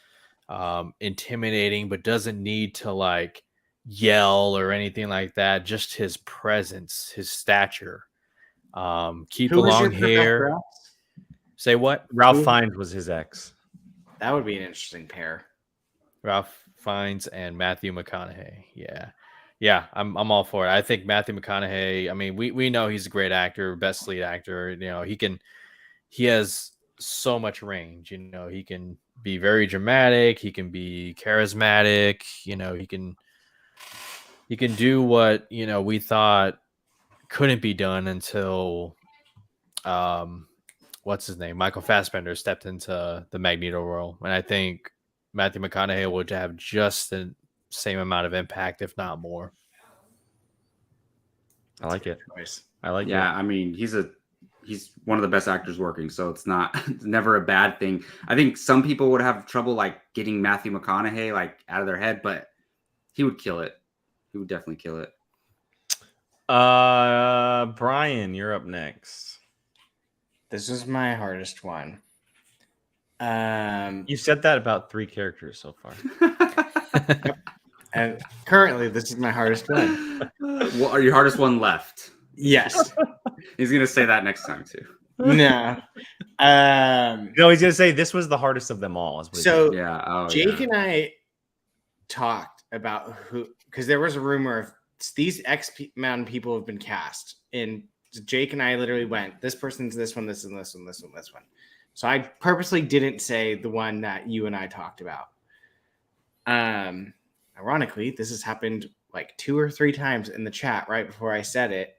[SPEAKER 6] intimidating, but doesn't need to like yell or anything like that. Just his presence, his stature. Keep the long hair. Say what?
[SPEAKER 4] Ralph Fiennes was his ex.
[SPEAKER 3] That would be an interesting pair.
[SPEAKER 6] Ralph Fiennes and Matthew McConaughey. Yeah, I'm all for it. I think Matthew McConaughey, I mean, we know he's a great actor, best lead actor. He has so much range. He can be very dramatic. He can be charismatic. He can do what, we thought couldn't be done until, what's his name? Michael Fassbender stepped into the Magneto role. And I think Matthew McConaughey would have just the same amount of impact, if not more.
[SPEAKER 4] I like it.
[SPEAKER 5] Yeah, I mean, he's one of the best actors working, so it's never a bad thing. I think some people would have trouble like getting Matthew McConaughey like out of their head, but he would kill it. He would definitely kill it.
[SPEAKER 4] Brian, you're up next.
[SPEAKER 3] This is my hardest one.
[SPEAKER 4] You said that about 3 characters so far.
[SPEAKER 3] And currently, this is my hardest one.
[SPEAKER 5] What are your hardest one left?
[SPEAKER 3] Yes.
[SPEAKER 5] He's gonna say that next time too.
[SPEAKER 3] No.
[SPEAKER 4] No, he's gonna say this was the hardest of them all.
[SPEAKER 3] So
[SPEAKER 5] Yeah. Oh,
[SPEAKER 3] Jake
[SPEAKER 5] yeah.
[SPEAKER 3] and I talked about who, because there was a rumor of these X amount of people have been cast, and Jake and I literally went, this person's this one, this and this one, this one, this one. So I purposely didn't say the one that you and I talked about. Ironically, this has happened like 2 or 3 times in the chat right before I said it,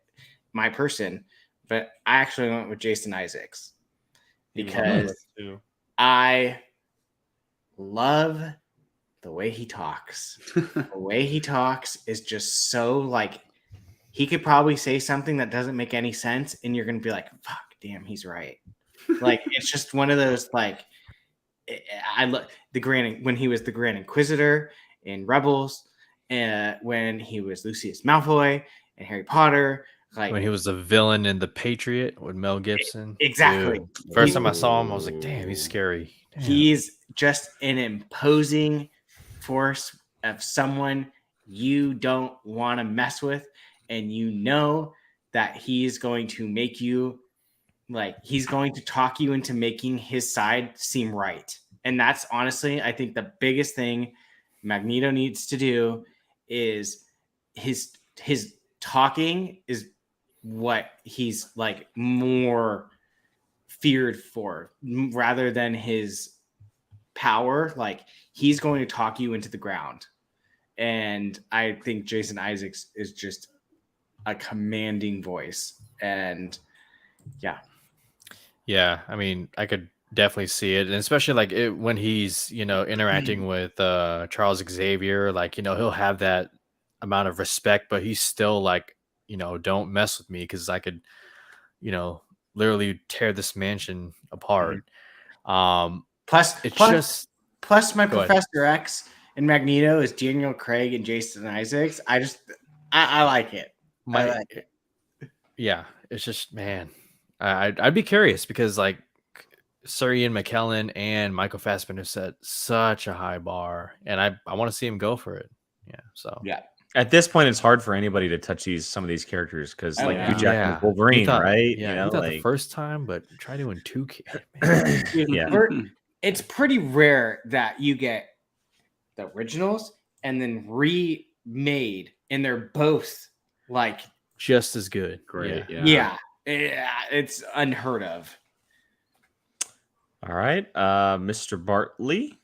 [SPEAKER 3] my person, but I actually went with Jason Isaacs because I love the way he talks. The way he talks is just so like, he could probably say something that doesn't make any sense, and you're going to be like, fuck, damn, he's right. Like, it's just one of those, like, I love when he was the Grand Inquisitor in Rebels, and when he was Lucius Malfoy in Harry Potter, like
[SPEAKER 6] When he was the villain in The Patriot with Mel Gibson.
[SPEAKER 3] Exactly.
[SPEAKER 6] Dude, first time I saw him, I was like, damn, he's scary. Damn.
[SPEAKER 3] He's just an imposing force of someone you don't want to mess with, and you know that he's going to make you, like, he's going to talk you into making his side seem right. And that's honestly, I think the biggest thing Magneto needs to do is his talking is what he's like more feared for rather than his power. Like, he's going to talk you into the ground. And I think Jason Isaacs is just a commanding voice. And yeah, I mean, I could definitely see it, and especially like when he's interacting with Charles Xavier, like he'll have that amount of respect, but he's still like, don't mess with me because I could literally tear this mansion apart. Plus my Professor X and Magneto is Daniel Craig and Jason Isaacs. I like it.
[SPEAKER 6] Yeah, it's just, man, I'd be curious because like Sir Ian McKellen and Michael Fassbender set such a high bar, and I want to see him go for it. Yeah. So
[SPEAKER 4] at this point, it's hard for anybody to touch some of these characters because Hugh Jackman's Wolverine, right?
[SPEAKER 6] Yeah, the first time, but try doing 2.
[SPEAKER 3] It's pretty rare that you get the originals and then remade, and they're both like
[SPEAKER 6] just as good.
[SPEAKER 5] Great.
[SPEAKER 3] Yeah, it's unheard of.
[SPEAKER 4] All right, Mr. Bartley.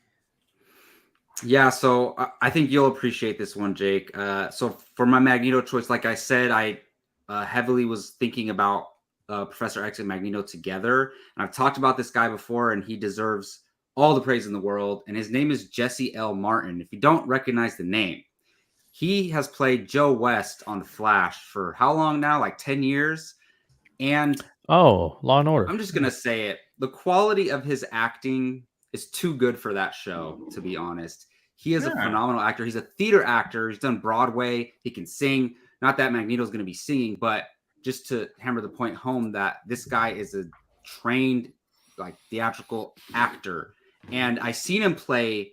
[SPEAKER 5] Yeah, so I think you'll appreciate this one, Jake. So for my Magneto choice, like I said, I heavily was thinking about Professor X and Magneto together. And I've talked about this guy before, and he deserves all the praise in the world. And his name is Jesse L. Martin. If you don't recognize the name, he has played Joe West on The Flash for how long now? Like 10 years. And
[SPEAKER 6] Law and Order.
[SPEAKER 5] I'm just going to say it. The quality of his acting is too good for that show, to be honest. He is a phenomenal actor. He's a theater actor. He's done Broadway. He can sing. Not that Magneto's going to be singing, but just to hammer the point home that this guy is a trained, like, theatrical actor. And I seen him play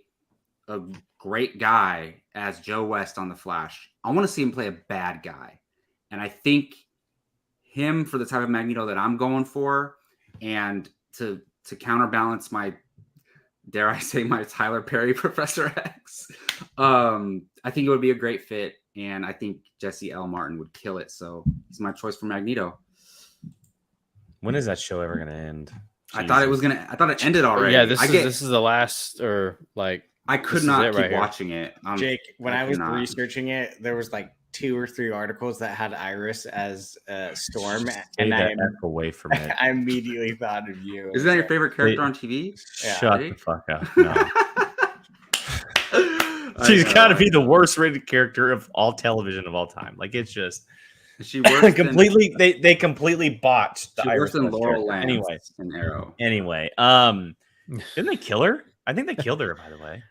[SPEAKER 5] a great guy as Joe West on The Flash. I want to see him play a bad guy. And I think him for the type of Magneto that I'm going for, and to counterbalance my, dare I say, my Tyler Perry Professor X, I think it would be a great fit, and I think Jesse L. Martin would kill it. So it's my choice for Magneto.
[SPEAKER 4] When is that show ever going to end?
[SPEAKER 5] I thought it ended already.
[SPEAKER 6] Yeah, this is the last, or like
[SPEAKER 5] I could not keep watching it.
[SPEAKER 3] Jake, when I was researching it, there was like 2 or 3 articles that had Iris as Storm, and I
[SPEAKER 4] away from it.
[SPEAKER 3] I immediately thought of you.
[SPEAKER 5] Isn't that your favorite character on TV?
[SPEAKER 4] Shut the fuck up. No. She's got to be the worst rated character of all television of all time. Like, it's just
[SPEAKER 5] she works
[SPEAKER 4] completely. They completely botched the
[SPEAKER 5] Iris
[SPEAKER 4] and
[SPEAKER 5] Laurel Lance
[SPEAKER 4] in
[SPEAKER 5] Arrow.
[SPEAKER 4] Anyway, didn't they kill her? I think they killed her. By the way,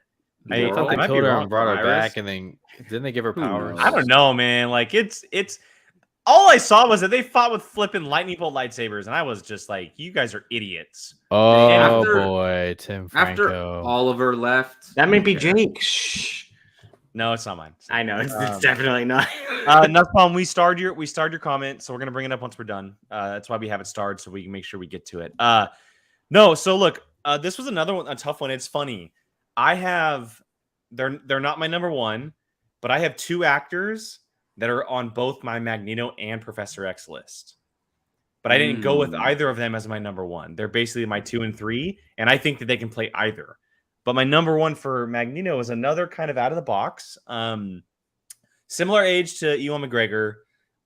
[SPEAKER 6] I thought they killed her and brought her back, and then didn't they give her powers?
[SPEAKER 4] I don't know, man. Like, it's All I saw was that they fought with flipping lightning bolt lightsabers, and I was just like, "You guys are idiots."
[SPEAKER 6] Oh
[SPEAKER 5] After-
[SPEAKER 6] boy, Tim
[SPEAKER 5] After
[SPEAKER 6] Franco.
[SPEAKER 5] Oliver left,
[SPEAKER 3] That might be
[SPEAKER 5] okay.
[SPEAKER 3] Jake. Shh.
[SPEAKER 4] No, it's not mine.
[SPEAKER 3] I know it's definitely not.
[SPEAKER 4] Nutspawn, we starred your comment, so we're gonna bring it up once we're done. That's why we have it starred, so we can make sure we get to it. No, so look, this was another one, a tough one. It's funny. I have they're not my number one, but I have two actors that are on both my Magneto and Professor X list. But I didn't go with either of them as my number one. They're basically my 2 and 3, and I think that they can play either. But my number one for Magneto is another kind of out of the box. Similar age to Ewan McGregor.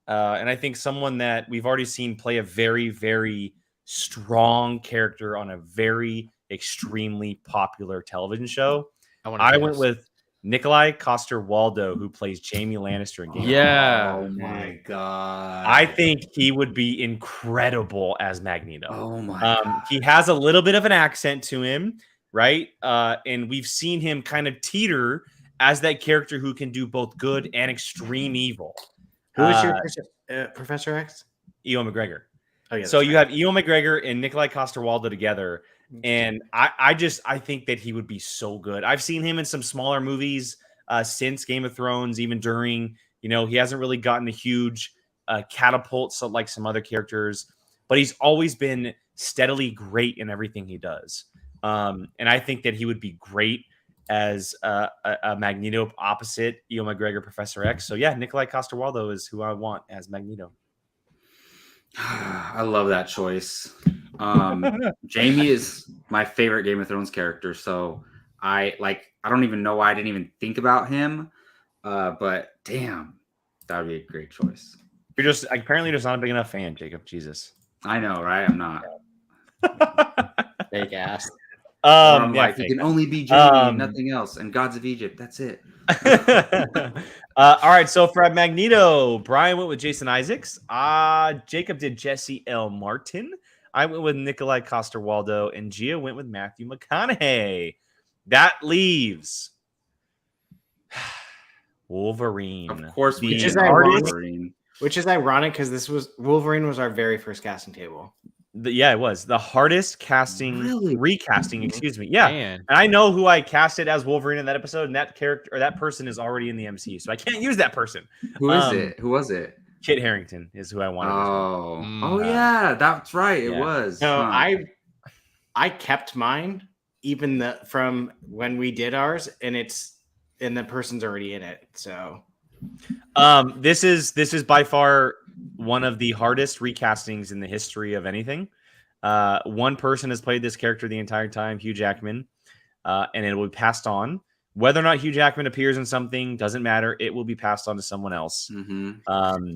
[SPEAKER 4] And I think someone that we've already seen play a very, very strong character on a very extremely popular television show. I went with Nikolai Coster-Waldau, who plays Jaime Lannister in Game of Thrones.
[SPEAKER 6] Yeah.
[SPEAKER 5] Oh my god.
[SPEAKER 4] I think he would be incredible as Magneto.
[SPEAKER 5] Oh my god.
[SPEAKER 4] He has a little bit of an accent to him, right? And we've seen him kind of teeter as that character who can do both good and extreme evil.
[SPEAKER 3] Who is your Professor X?
[SPEAKER 4] Ewan McGregor.
[SPEAKER 3] Oh yeah.
[SPEAKER 4] So you have Ewan McGregor and Nikolai Coster-Waldau together, and I think that he would be so good. I've seen him in some smaller movies since Game of Thrones, even during, he hasn't really gotten a huge catapult like some other characters, but he's always been steadily great in everything he does. And I think that he would be great as a Magneto opposite Ewan McGregor, Professor X. So yeah, Nikolai Coster-Waldau is who I want as Magneto.
[SPEAKER 5] I love that choice. Jaime is my favorite Game of Thrones character, so I don't even know why I didn't even think about him. But damn, that would be a great choice.
[SPEAKER 4] You're just apparently just not a big enough fan, Jacob. Jesus.
[SPEAKER 5] I know, right? I'm not.
[SPEAKER 3] Fake ass.
[SPEAKER 5] I'm like, it can only be Jaime, nothing else, and Gods of Egypt. That's it.
[SPEAKER 4] All right, so for Magneto, Brian went with Jason Isaacs. Jacob did Jesse L. Martin. I went with Nikolai Coster-Waldau, and Gia went with Matthew McConaughey. That leaves Wolverine.
[SPEAKER 5] Of course,
[SPEAKER 3] which is ironic because Wolverine was our very first casting table.
[SPEAKER 4] Yeah, it was the hardest recasting. Excuse me. Yeah,
[SPEAKER 6] Man.
[SPEAKER 4] and I know who I casted as Wolverine in that episode, and that character or that person is already in the MCU, so I can't use that person.
[SPEAKER 5] Who is it? Who was it?
[SPEAKER 4] Kit Harington is who I wanted.
[SPEAKER 5] Yeah, that's right. It was.
[SPEAKER 3] No, I kept mine even from when we did ours, and the person's already in it. So,
[SPEAKER 4] this is by far one of the hardest recastings in the history of anything. One person has played this character the entire time, Hugh Jackman, and it will be passed on. Whether or not Hugh Jackman appears in something doesn't matter. It will be passed on to someone else.
[SPEAKER 5] Mm-hmm.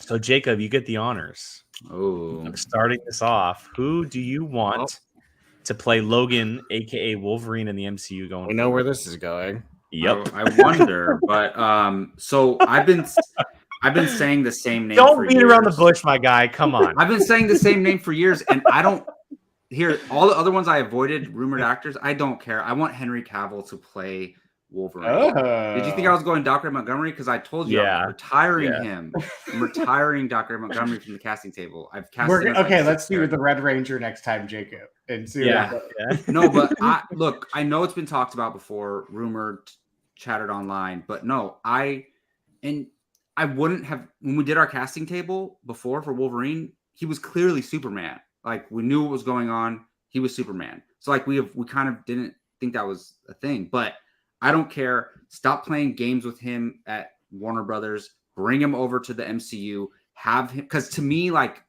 [SPEAKER 4] So Jacob, you get the honors.
[SPEAKER 5] Oh,
[SPEAKER 4] I'm starting this off. Who do you want to play Logan, aka Wolverine, in the MCU going?
[SPEAKER 3] we know where this is going.
[SPEAKER 4] Yep.
[SPEAKER 5] I wonder, but so I've been saying the same name.
[SPEAKER 4] Don't beat around the bush, my guy. Come on.
[SPEAKER 5] I've been saying the same name for years, and I don't hear all the other ones I avoided, rumored actors. I don't care. I want Henry Cavill to play Wolverine. Did you think I was going Dr. Montgomery? Because I told you I'm retiring him. I'm retiring Dr. Montgomery from the casting table. I've cast him.
[SPEAKER 3] Okay, let's do the Red Ranger next time, Jacob. And see.
[SPEAKER 5] No, but I know it's been talked about before, rumored, chattered online, but no, I wouldn't have, when we did our casting table before for Wolverine, he was clearly Superman. Like, we knew what was going on. He was Superman. So like we kind of didn't think that was a thing, but I don't care. Stop playing games with him at Warner Brothers. Bring him over to the MCU. Have him, because to me, like,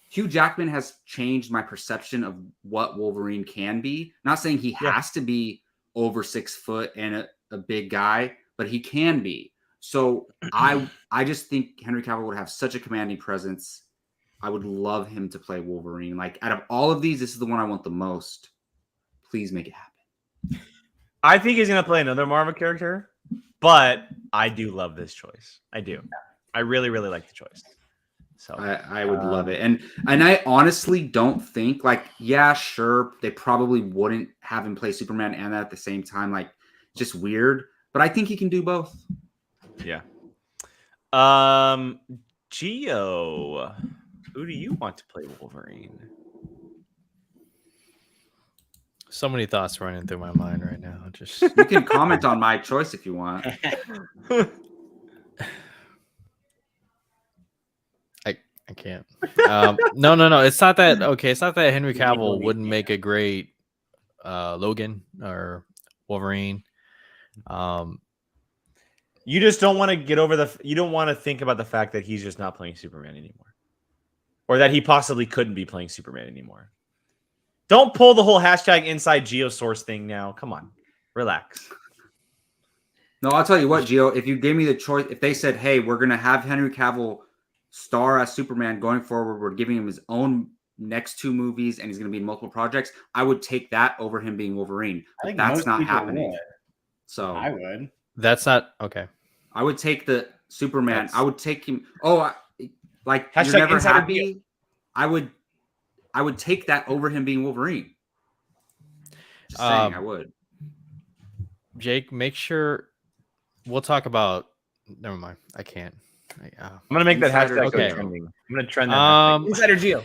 [SPEAKER 5] Hugh Jackman has changed my perception of what Wolverine can be. Not saying he has to be over 6 foot and a big guy, but he can be. So I just think Henry Cavill would have such a commanding presence. I would love him to play Wolverine. Like, out of all of these, this is the one I want the most. Please make it happen.
[SPEAKER 4] I think he's going to play another Marvel character, but I do love this choice. I do. I really, really like the choice. So
[SPEAKER 5] I would love it. And I honestly don't think, like, yeah, sure, they probably wouldn't have him play Superman and that at the same time. Like, just weird. But I think he can do both.
[SPEAKER 4] Yeah. Gio, who do you want to play Wolverine?
[SPEAKER 6] So many thoughts running through my mind right now. Just
[SPEAKER 5] You can comment on my choice if you want.
[SPEAKER 6] I can't. No. It's not that. Okay, it's not that Henry Cavill wouldn't make a great Logan or Wolverine.
[SPEAKER 4] You just don't want to get over you don't want to think about the fact that he's just not playing Superman anymore, or that he possibly couldn't be playing Superman anymore. Don't pull the whole hashtag inside Geosource thing now. Come on, relax.
[SPEAKER 5] No, I'll tell you what, Gio. If you gave me the choice, if they said, "Hey, we're gonna have Henry Cavill star as Superman going forward. We're giving him his own next 2 movies, and he's going to be in multiple projects," I would take that over him being Wolverine. But that's not happening. So
[SPEAKER 3] I would.
[SPEAKER 6] That's not okay.
[SPEAKER 5] I would take the Superman. I would take him. Oh, like
[SPEAKER 4] Hashtag
[SPEAKER 5] you're never
[SPEAKER 4] Insider
[SPEAKER 5] happy. I would take that over him being Wolverine. Just saying, I would.
[SPEAKER 6] Jake, make sure we'll talk about. Never mind. I can't.
[SPEAKER 4] I'm gonna make that
[SPEAKER 5] Insider
[SPEAKER 4] hashtag
[SPEAKER 6] okay.
[SPEAKER 4] trending. I'm gonna trend that. Insider Geo.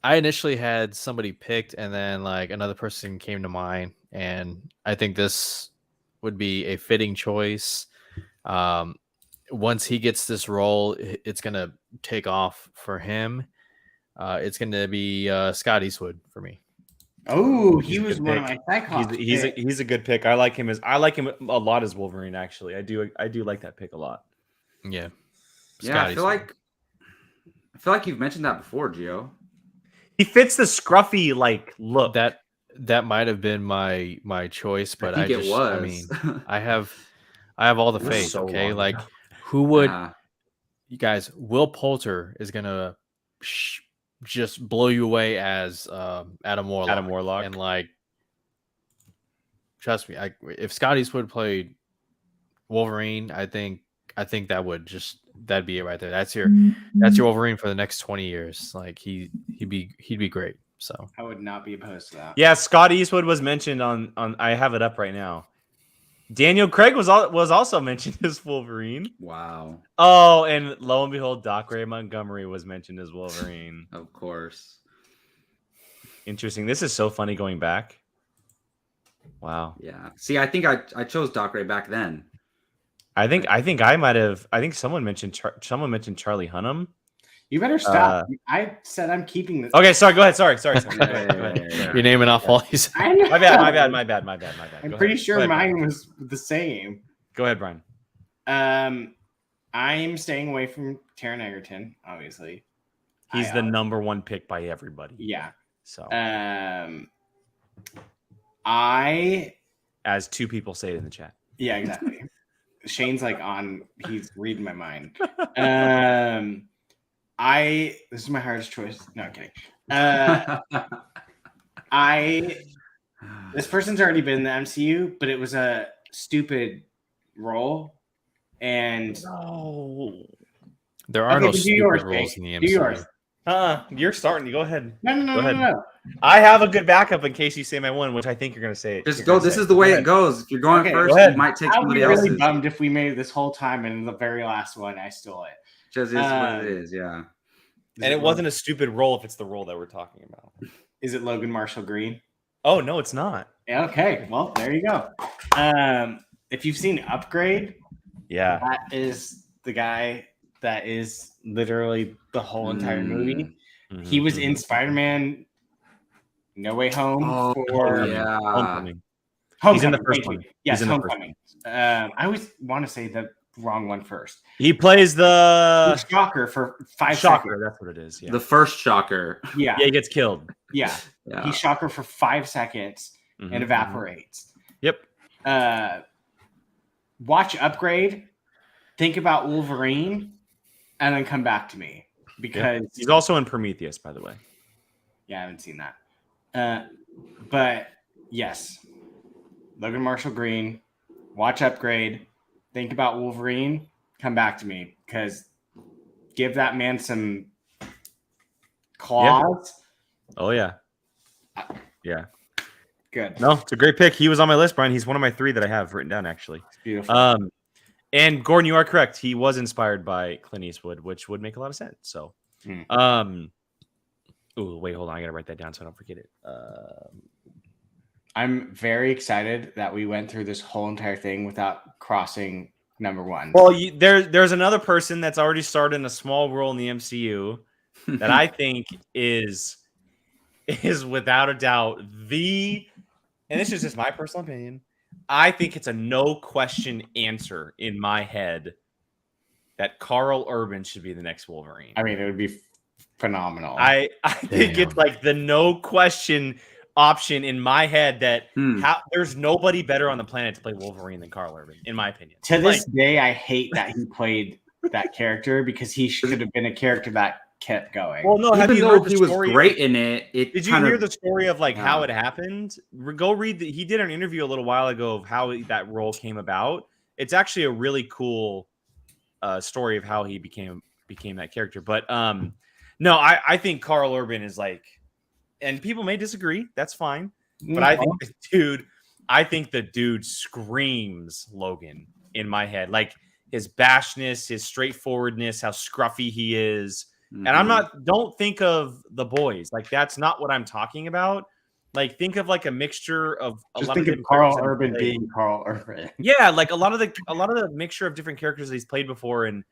[SPEAKER 6] I initially had somebody picked, and then like another person came to mind, and I think this would be a fitting choice. Once he gets this role, it's gonna take off for him. It's gonna be Scott Eastwood for me.
[SPEAKER 3] Oh, he was one of my Cyclops.
[SPEAKER 4] He's a good pick. I like him a lot as Wolverine. Actually, I do like that pick a lot.
[SPEAKER 6] Yeah,
[SPEAKER 5] Yeah. I feel like you've mentioned that before, Gio.
[SPEAKER 4] He fits the scruffy like look.
[SPEAKER 6] That might have been my choice, but
[SPEAKER 5] I think it was.
[SPEAKER 6] I mean, I have all the faith.
[SPEAKER 5] so
[SPEAKER 6] Okay,
[SPEAKER 5] long
[SPEAKER 6] like
[SPEAKER 5] ago.
[SPEAKER 6] who would
[SPEAKER 5] Yeah.
[SPEAKER 6] you guys? Will Poulter is gonna just blow you away as Adam Warlock. And like, trust me, if Scott Eastwood played Wolverine, I think that'd be it right there. That's your Wolverine for the next 20 years. Like he'd be great. So
[SPEAKER 3] I would not be opposed to that.
[SPEAKER 4] Yeah, Scott Eastwood was mentioned on I have it up right now. Daniel Craig was also mentioned as Wolverine.
[SPEAKER 5] Wow.
[SPEAKER 4] Oh, and lo and behold, Doc Ray Montgomery was mentioned as Wolverine.
[SPEAKER 5] Of course.
[SPEAKER 4] Interesting. This is so funny going back. Wow.
[SPEAKER 5] Yeah. See, I think I chose Doc Ray back then.
[SPEAKER 4] I think I might have. I think someone mentioned Charlie Hunnam.
[SPEAKER 3] You better stop. I said I'm keeping this.
[SPEAKER 4] Okay, sorry. Go ahead. Sorry.
[SPEAKER 6] You're naming off all these.
[SPEAKER 3] I know.
[SPEAKER 4] My bad.
[SPEAKER 3] I'm pretty sure mine was the same.
[SPEAKER 4] Go ahead, Brian.
[SPEAKER 3] I'm staying away from Taron Egerton, obviously.
[SPEAKER 4] He's the number 1 pick by everybody.
[SPEAKER 3] Yeah.
[SPEAKER 4] So as 2 people say it in the chat.
[SPEAKER 3] Yeah, exactly. Shane's like he's reading my mind. This is my hardest choice. No, I'm kidding. This person's already been in the MCU, but it was a stupid role. And
[SPEAKER 6] there are no
[SPEAKER 3] do
[SPEAKER 6] stupid
[SPEAKER 3] yours,
[SPEAKER 6] roles
[SPEAKER 3] Jake.
[SPEAKER 6] in the MCU.
[SPEAKER 3] Do yours.
[SPEAKER 4] You're starting. Go ahead.
[SPEAKER 3] No.
[SPEAKER 4] I have a good backup in case you say my one, which I think you're going to say it.
[SPEAKER 5] Just go. This is the way it goes. If you're going first, you might take somebody else's.
[SPEAKER 3] I'd be really bummed if we made it this whole time and the very last one I stole it.
[SPEAKER 5] Just is what it is, yeah.
[SPEAKER 4] And it wasn't a stupid role if it's the role that we're talking about.
[SPEAKER 3] Is it Logan Marshall Green?
[SPEAKER 4] Oh, no, it's not.
[SPEAKER 3] Yeah, okay. Well, there you go. If you've seen Upgrade,
[SPEAKER 4] yeah,
[SPEAKER 3] that is the guy that is literally the whole entire movie. Mm-hmm. He was in Spider-Man No Way Home
[SPEAKER 4] Homecoming. He's in the first one.
[SPEAKER 3] Yes, Homecoming. I always want to say the wrong one first.
[SPEAKER 4] He plays the
[SPEAKER 3] Shocker for 5
[SPEAKER 4] Shocker,
[SPEAKER 3] seconds.
[SPEAKER 4] that's what it is. Yeah.
[SPEAKER 5] The first Shocker.
[SPEAKER 3] Yeah.
[SPEAKER 4] Yeah, he gets killed.
[SPEAKER 3] Yeah. He's Shocker for 5 seconds and evaporates.
[SPEAKER 4] Yep.
[SPEAKER 3] Watch Upgrade, think about Wolverine, and then come back to me. Because
[SPEAKER 4] he's also in Prometheus, by the way.
[SPEAKER 3] Yeah, I haven't seen that. But yes, Logan Marshall Green, watch Upgrade, think about Wolverine, come back to me, because give that man some claws.
[SPEAKER 4] Yeah. Oh yeah. Yeah.
[SPEAKER 3] Good.
[SPEAKER 4] No, it's a great pick. He was on my list, Brian. He's one of my 3 that I have written down, actually.
[SPEAKER 3] It's beautiful.
[SPEAKER 4] And Gordon, you are correct. He was inspired by Clint Eastwood, which would make a lot of sense. So, wait, hold on. I gotta write that down so I don't forget it.
[SPEAKER 3] I'm very excited that we went through this whole entire thing without crossing number 1.
[SPEAKER 4] Well, there's another person that's already started in a small role in the MCU that I think is without a doubt and this is just my personal opinion. I think it's a no question answer in my head that Karl Urban should be the next Wolverine.
[SPEAKER 3] I mean, it would be phenomenal.
[SPEAKER 4] I think it's like the no question option in my head that there's nobody better on the planet to play Wolverine than Karl Urban, in my opinion.
[SPEAKER 3] To this day, I hate that he played that character because he should have been a character that kept going.
[SPEAKER 4] Well, no,
[SPEAKER 5] even though he was great in it,
[SPEAKER 4] did you hear the story of like how it happened? Go read he did an interview a little while ago of how that role came about. It's actually a really cool story of how he became that character. But no, I think Karl Urban is like, and people may disagree, that's fine. But I think the dude screams Logan in my head. Like his bashness, his straightforwardness, how scruffy he is. And don't think of The Boys. Like, that's not what I'm talking about. Like, think of like a mixture of
[SPEAKER 3] Karl Urban being Karl Urban.
[SPEAKER 4] Yeah, like a lot of the mixture of different characters that he's played before in,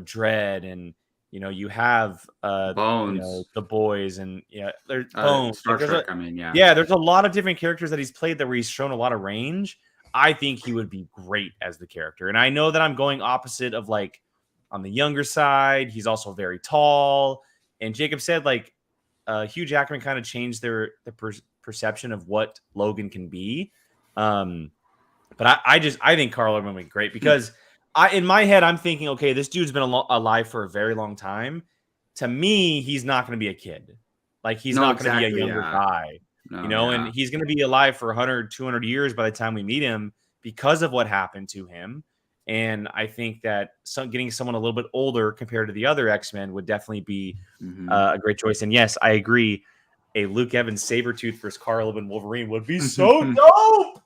[SPEAKER 4] Dread, and you have
[SPEAKER 5] Bones,
[SPEAKER 4] The Boys, and there's Bones.
[SPEAKER 5] Star Trek,
[SPEAKER 4] yeah, there's a lot of different characters that he's played that where he's shown a lot of range. I think he would be great as the character. And I know that I'm going opposite of like on the younger side. He's also very tall. And Jacob said like Hugh Jackman kind of changed the perception of what Logan can be. But I think Karl Urban would be great because in my head, I'm thinking, okay, this dude's been alive for a very long time. To me, he's not going to be a kid. Like he's not going to be a younger guy, and he's going to be alive for 100, 200 years by the time we meet him because of what happened to him. And I think that getting someone a little bit older compared to the other X-Men would definitely be a great choice. And yes, I agree. A Luke Evans Sabretooth versus Karl Urban Wolverine would be so dope.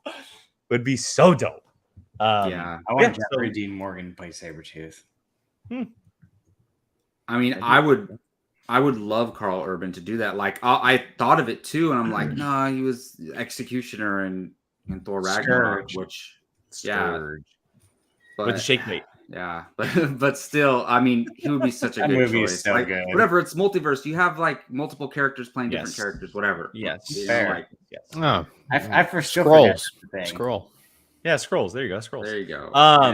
[SPEAKER 4] Would be so dope.
[SPEAKER 3] I want Jeffrey Dean Morgan to play Sabretooth.
[SPEAKER 5] I mean, I would love Karl Urban to do that. Like I thought of it too, and I'm like, no, he was Executioner in Thor Ragnarok, which
[SPEAKER 4] Scourge. With the shake weight.
[SPEAKER 5] Yeah, but still, I mean, he would be such a good choice.
[SPEAKER 3] Is so
[SPEAKER 5] like,
[SPEAKER 3] good.
[SPEAKER 5] Whatever, it's multiverse. You have like multiple characters playing different characters, whatever.
[SPEAKER 4] Yes,
[SPEAKER 3] fair.
[SPEAKER 4] Yes.
[SPEAKER 6] Oh,
[SPEAKER 3] I for sure
[SPEAKER 6] Scroll.
[SPEAKER 4] Yeah, Scrolls. There you go. Scrolls.
[SPEAKER 5] There you go.
[SPEAKER 4] All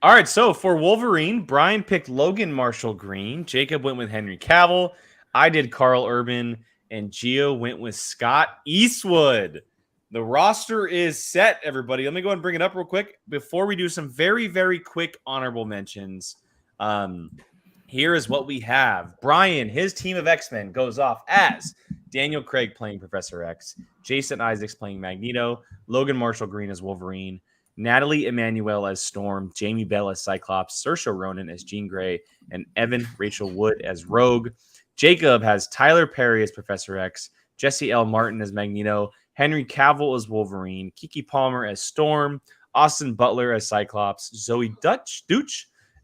[SPEAKER 4] right. So for Wolverine, Brian picked Logan Marshall Green. Jacob went with Henry Cavill. I did Karl Urban, and Gio went with Scott Eastwood. The roster is set, everybody. Let me go ahead and bring it up real quick before we do some very, very quick honorable mentions. Here is what we have. Brian, his team of X-Men goes off as Daniel Craig playing Professor X, Jason Isaacs playing Magneto, Logan Marshall Green as Wolverine, Natalie Emanuel as Storm, Jamie Bell as Cyclops, Saoirse Ronan as Jean Grey, and Evan Rachel Wood as Rogue. Jacob has Tyler Perry as Professor X, Jesse L. Martin as Magneto, Henry Cavill as Wolverine, Kiki Palmer as Storm, Austin Butler as Cyclops, Zoe Deutsch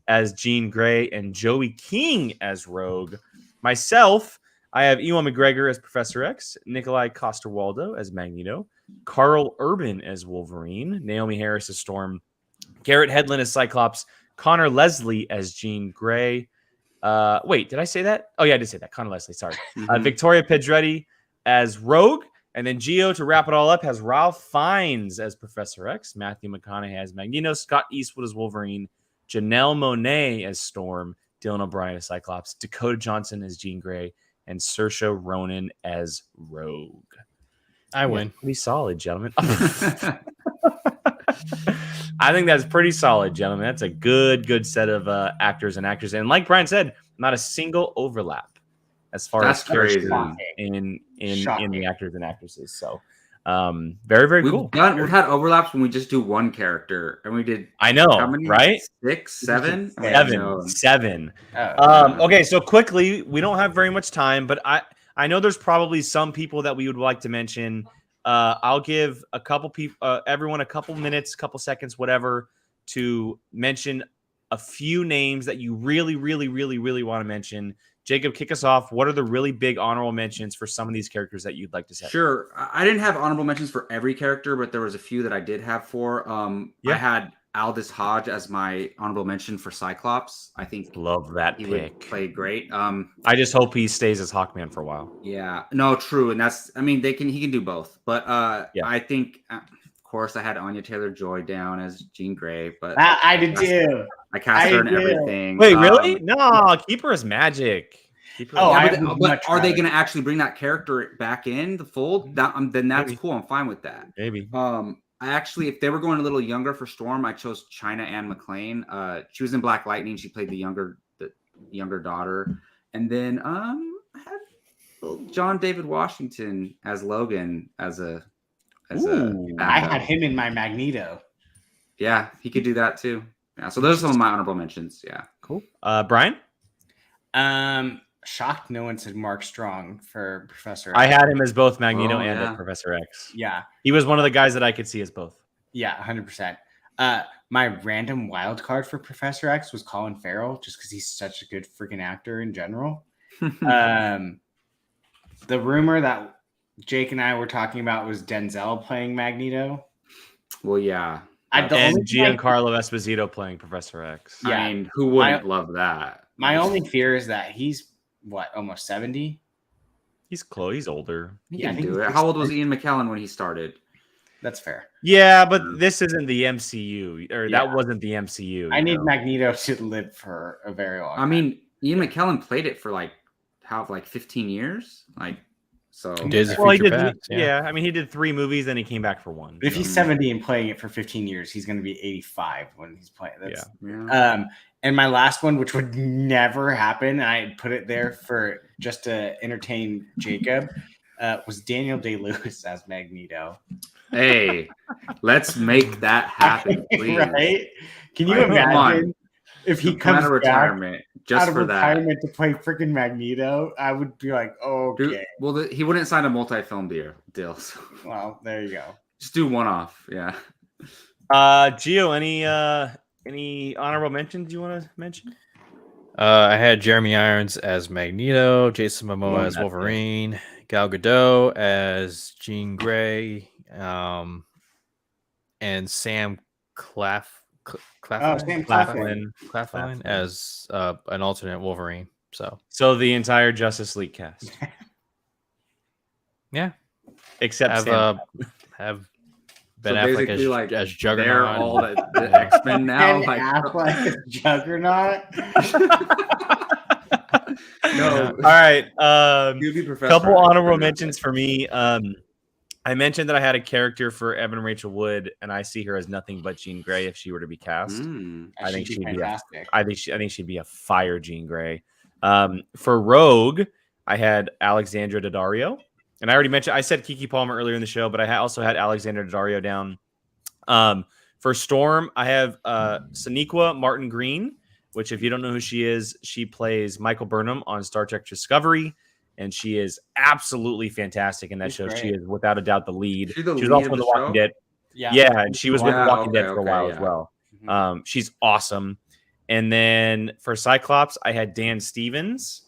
[SPEAKER 4] as Jean Grey, and Joey King as Rogue. Myself, I have Ewan McGregor as Professor X, Nikolai Coster-Waldau as Magneto, Karl Urban as Wolverine, Naomi Harris as Storm, Garrett Hedlund as Cyclops, Connor Leslie as Jean Grey. Wait, did I say that? Oh, yeah, I did say that. Connor Leslie, sorry. Victoria Pedretti as Rogue. And then Gio, to wrap it all up, has Ralph Fiennes as Professor X, Matthew McConaughey as Magneto, Scott Eastwood as Wolverine, Janelle Monae as Storm, Dylan O'Brien as Cyclops, Dakota Johnson as Jean Grey, and Saoirse Ronan as Rogue.
[SPEAKER 6] I win.
[SPEAKER 4] Pretty solid, gentlemen. I think that's pretty solid, gentlemen. That's a good set of actors and actresses. And like Brian said, not a single overlap as far as characters in the actors and actresses. So very, very cool.
[SPEAKER 5] We've had overlaps when we just do one character, and we did.
[SPEAKER 4] I know,
[SPEAKER 5] how many?
[SPEAKER 4] Right?
[SPEAKER 5] 6, 7?
[SPEAKER 4] Seven. Okay, so quickly, we don't have very much time, but I know there's probably some people that we would like to mention. I'll give a couple people, everyone, a couple minutes, couple seconds, whatever, to mention a few names that you really, really, really, really want to mention. Jacob, kick us off. What are the really big honorable mentions for some of these characters that you'd like to say?
[SPEAKER 5] Sure. I didn't have honorable mentions for every character, but there was a few that I did have for. I had Aldous Hodge as my honorable mention for Cyclops. I think
[SPEAKER 4] love that pick.
[SPEAKER 5] Played great.
[SPEAKER 4] I just hope he stays as Hawkman for a while.
[SPEAKER 5] Yeah. No, true. And that's, I mean, he can do both. But I think, of course, I had Anya Taylor-Joy down as Jean Grey. But
[SPEAKER 3] I did too.
[SPEAKER 5] I cast her in everything.
[SPEAKER 4] Wait, really? No, keep her as Magic.
[SPEAKER 5] But are they going to actually bring that character back in the fold? Then that's cool. I'm fine with that.
[SPEAKER 4] Maybe.
[SPEAKER 5] I actually, if they were going a little younger for Storm, I chose China Anne McClain. She was in Black Lightning. She played the younger daughter. And then I had John David Washington as Logan I
[SPEAKER 3] had him in my Magneto.
[SPEAKER 5] Yeah, he could do that too. Yeah, so those are some of my honorable mentions. Yeah,
[SPEAKER 4] cool. Brian,
[SPEAKER 3] shocked no one said Mark Strong for Professor X.
[SPEAKER 4] I had him as both Magneto and Professor X.
[SPEAKER 3] Yeah,
[SPEAKER 4] he was one of the guys that I could see as both.
[SPEAKER 3] Yeah, 100%. My random wild card for Professor X was Colin Farrell, just because he's such a good freaking actor in general. The rumor that Jake and I were talking about was Denzel playing Magneto.
[SPEAKER 5] Well, yeah.
[SPEAKER 4] And Giancarlo Esposito playing Professor X.
[SPEAKER 3] Yeah.
[SPEAKER 5] I mean, who wouldn't love that?
[SPEAKER 3] My only fear is that he's, almost 70?
[SPEAKER 4] He's close. He's older.
[SPEAKER 5] He can do it. How old was Ian McKellen when he started?
[SPEAKER 3] That's fair.
[SPEAKER 4] Yeah, but this isn't the MCU, or that wasn't the MCU.
[SPEAKER 3] I need Magneto to live for a very long time.
[SPEAKER 5] I mean, Ian McKellen played it for 15 years.
[SPEAKER 4] He did. Yeah, I mean, he did 3 movies, then he came back for 1.
[SPEAKER 3] But if he's 70 and playing it for 15 years, he's going to be 85 when he's playing. And my last one, which would never happen, I put it there for just to entertain Jacob, was Daniel Day-Lewis as Magneto.
[SPEAKER 5] Hey, let's make that happen, please.
[SPEAKER 3] Right? Can you imagine if he comes out of
[SPEAKER 5] retirement just for
[SPEAKER 3] retirement to play freaking Magneto? I would be like, okay.
[SPEAKER 5] Dude, well, he wouldn't sign a multi-film deal. So.
[SPEAKER 3] Well, there you go.
[SPEAKER 5] Just do one off. Yeah.
[SPEAKER 4] Gio, any honorable mentions you want to mention?
[SPEAKER 6] I had Jeremy Irons as Magneto, Jason Momoa as Wolverine, Gal Gadot as Jean Grey, and Sam Claflin as an alternate Wolverine. So
[SPEAKER 4] the entire Justice League cast.
[SPEAKER 6] Yeah,
[SPEAKER 4] except
[SPEAKER 6] have Ben Affleck as Juggernaut.
[SPEAKER 5] They're all the X-Men now.
[SPEAKER 3] Ben Affleck as Juggernaut.
[SPEAKER 5] No.
[SPEAKER 4] All right. Couple honorable mentions for me. I mentioned that I had a character for Evan Rachel Wood, and I see her as nothing but Jean Grey if she were to be cast. I think she'd be fantastic. I think she'd be a fire Jean Grey. For Rogue, I had Alexandra Daddario, and I already mentioned. I said Kiki Palmer earlier in the show, but I also had Alexandra Daddario down. For Storm, I have Sonequa Martin Green, which, if you don't know who she is, she plays Michael Burnham on Star Trek Discovery. And she is absolutely fantastic in that show. Great. She is without a doubt the lead. She was also in The Walking Dead. Yeah, and she was with The Walking Dead for a while as well. Mm-hmm. She's awesome. And then for Cyclops, I had Dan Stevens.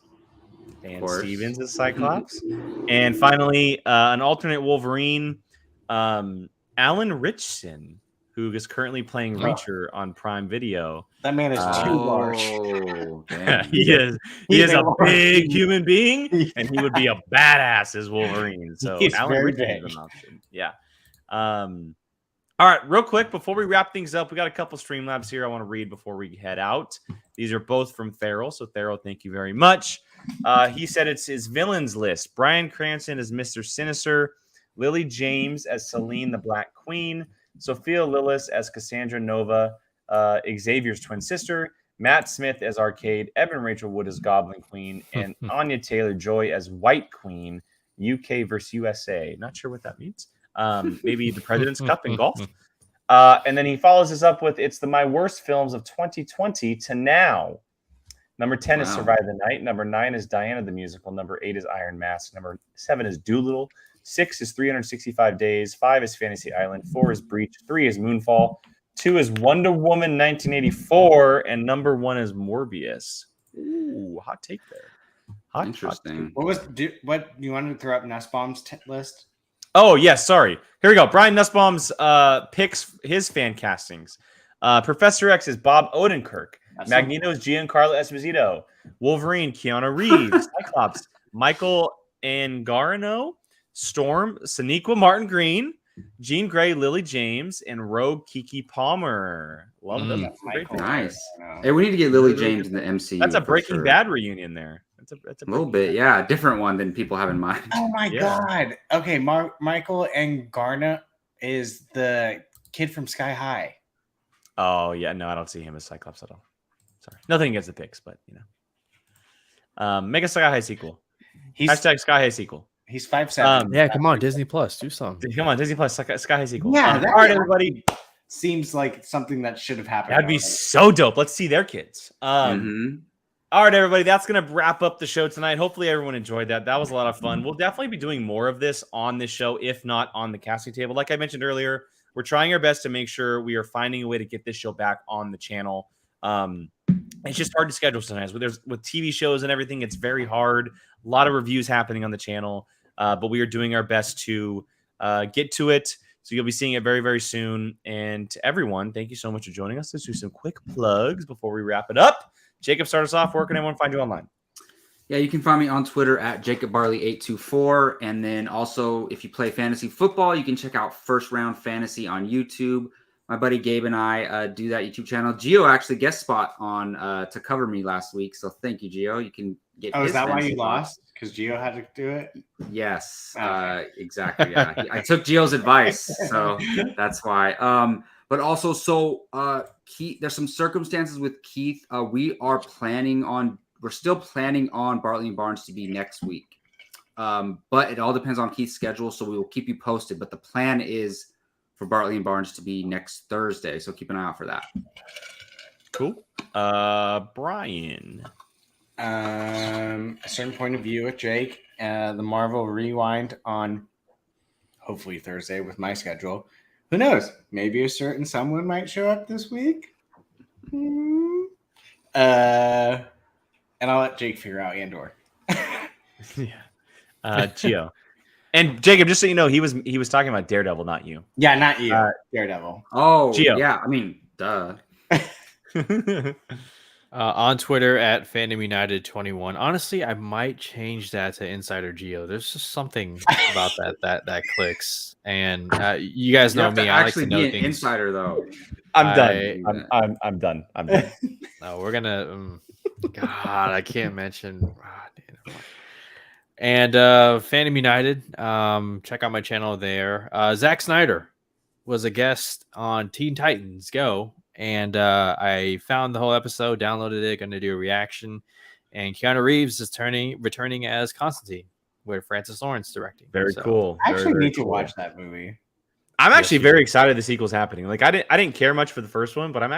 [SPEAKER 4] Dan Stevens is Cyclops. And finally, an alternate Wolverine, Alan Ritchson, who is currently playing Reacher on Prime Video.
[SPEAKER 3] That man is too large.
[SPEAKER 4] He is a big human being, and he would be a badass as Wolverine. So Alan Ritchson is an option. Yeah. All right, real quick, before we wrap things up, we got a couple Streamlabs here I want to read before we head out. These are both from Theral. So Theral, thank you very much. He said it's his villains list. Bryan Cranston as Mr. Sinister, Lily James as Selene the Black Queen, Sophia Lillis as Cassandra Nova, Xavier's twin sister, Matt Smith as Arcade, Evan Rachel Wood as Goblin Queen, and Anya Taylor-Joy as White Queen, UK versus USA. Not sure what that means. Maybe the President's Cup in golf. And then he follows this up with, it's my worst films of 2020 to now. Number 10 is Survive the Night. Number 9 is Diana the Musical. Number 8 is Iron Mask. Number 7 is Doolittle. 6 is 365 Days. 5 is Fantasy Island. 4 is Breach. 3 is Moonfall. 2 is Wonder Woman 1984. And number 1 is Morbius. Ooh, hot take there.
[SPEAKER 5] Interesting.
[SPEAKER 3] What you wanted to throw up Nussbaum's list?
[SPEAKER 4] Oh, yes. Sorry. Here we go. Brian Nussbaum's picks his fan castings. Professor X is Bob Odenkirk. Magneto is Giancarlo Esposito. Wolverine, Keanu Reeves. Cyclops, Michael Angarano. Storm, Sonequa Martin Green. Jean Grey, Lily James. And Rogue, Kiki Palmer. Love them.
[SPEAKER 5] Nice. Hey, we need to get Lily James in the MCU.
[SPEAKER 4] That's a Breaking Bad reunion there. That's a
[SPEAKER 5] little bit, yeah. A different one than people have in mind.
[SPEAKER 3] Oh, my God. Okay, Michael Angarano is the kid from Sky High.
[SPEAKER 4] Oh, yeah. No, I don't see him as Cyclops at all. Sorry. Nothing against the picks, but, make a Sky High sequel. Hashtag Sky High sequel.
[SPEAKER 3] He's 5'7".
[SPEAKER 6] Yeah, come on, Disney Plus, do something.
[SPEAKER 4] Come on, Disney Plus, Sky High sequel.
[SPEAKER 3] Yeah,
[SPEAKER 4] all right, everybody.
[SPEAKER 3] Seems like something that should have happened.
[SPEAKER 4] That'd be so dope. Let's see their kids. All right, everybody. That's going to wrap up the show tonight. Hopefully, everyone enjoyed that. That was a lot of fun. We'll definitely be doing more of this on this show, if not on the casting table. Like I mentioned earlier, we're trying our best to make sure we are finding a way to get this show back on the channel. It's just hard to schedule sometimes. With TV shows and everything, it's very hard. A lot of reviews happening on the channel, but we are doing our best to get to it. So you'll be seeing it very, very soon. And to everyone, thank you so much for joining us. Let's do some quick plugs before we wrap it up. Jacob, start us off. Where can everyone find you online?
[SPEAKER 5] Yeah, you can find me on Twitter at JacobBarley824. And then also, if you play fantasy football, you can check out First Round Fantasy on YouTube. My buddy Gabe and I do that YouTube channel. Gio actually guest spot on to cover me last week. So thank you, Gio. You can get.
[SPEAKER 3] Oh, is that why you lost? Because Gio had to do it?
[SPEAKER 5] Yes, exactly. Yeah, I took Gio's advice, so that's why. But also, Keith, there's some circumstances with Keith. We're still planning on Bartley and Barnes to be next week. But it all depends on Keith's schedule, so we will keep you posted. But the plan is for Bartley and Barnes to be next Thursday, so keep an eye out for that.
[SPEAKER 4] Cool. Brian.
[SPEAKER 3] A certain point of view with Jake, the Marvel Rewind on hopefully Thursday with my schedule. Who knows? Maybe a certain someone might show up this week. And I'll let Jake figure out Andor.
[SPEAKER 4] Gio. And Jacob, just so you know, he was talking about Daredevil, not you.
[SPEAKER 3] Yeah, not you. Daredevil.
[SPEAKER 5] Oh,
[SPEAKER 4] Gio.
[SPEAKER 5] Yeah. I mean, duh.
[SPEAKER 6] On Twitter at FandomUnited21. Honestly, I might change that to Insider Geo. There's just something about that clicks. And you guys know me. I like to know things.
[SPEAKER 5] Insider though.
[SPEAKER 4] I'm done. I'm done.
[SPEAKER 6] No, we're gonna. God, I can't mention. And Fandom United. Check out my channel there. Zack Snyder was a guest on Teen Titans Go. And I found the whole episode, downloaded it, going to do a reaction. And Keanu Reeves is returning as Constantine, with Francis Lawrence directing.
[SPEAKER 4] Very cool.
[SPEAKER 3] I actually need to watch that movie.
[SPEAKER 4] I'm actually very excited the sequel's happening. Like I didn't care much for the first one, but I'm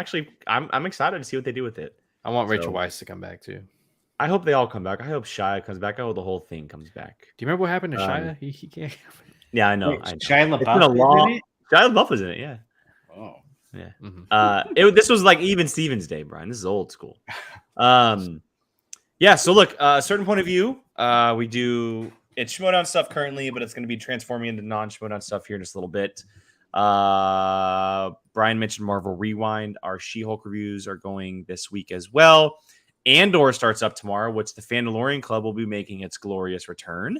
[SPEAKER 4] excited to see what they do with it.
[SPEAKER 6] I want Rachel Weisz to come back too.
[SPEAKER 4] I hope they all come back. I hope Shia comes back. I hope the whole thing comes back.
[SPEAKER 6] Do you remember what happened to Shia? He can't.
[SPEAKER 4] Yeah, I know.
[SPEAKER 3] Shia
[SPEAKER 4] LaBeouf was in it. Yeah.
[SPEAKER 3] Oh.
[SPEAKER 4] Yeah.
[SPEAKER 6] Mm-hmm.
[SPEAKER 4] This was like even Steven's Day, Brian. This is old school. Yeah. So look, a certain point of view, we do it's Schmodown stuff currently, but it's going to be transforming into non-Schmodown stuff here in just a little bit. Brian mentioned Marvel Rewind. Our She-Hulk reviews are going this week as well. Andor starts up tomorrow, which the Fandalorian Club will be making its glorious return,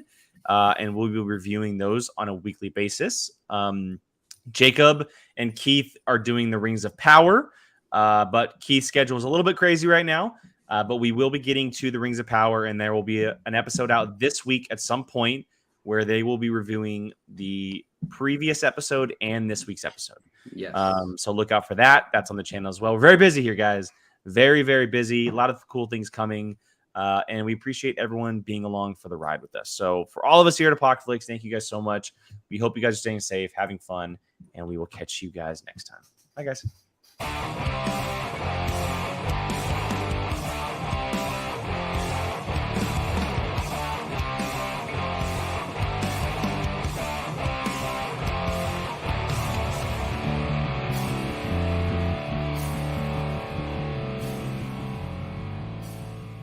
[SPEAKER 4] and we'll be reviewing those on a weekly basis. Jacob and Keith are doing the Rings of Power, but Keith's schedule is a little bit crazy right now, but we will be getting to the Rings of Power, and there will be an episode out this week at some point where they will be reviewing the previous episode and this week's episode.
[SPEAKER 5] Yes.
[SPEAKER 4] So look out for that. That's on the channel as well. We're very busy here, guys. Very, very busy. A lot of cool things coming. And we appreciate everyone being along for the ride with us. So for all of us here at Apocaflix, thank you guys so much. We hope you guys are staying safe, having fun, and we will catch you guys next time. Bye, guys.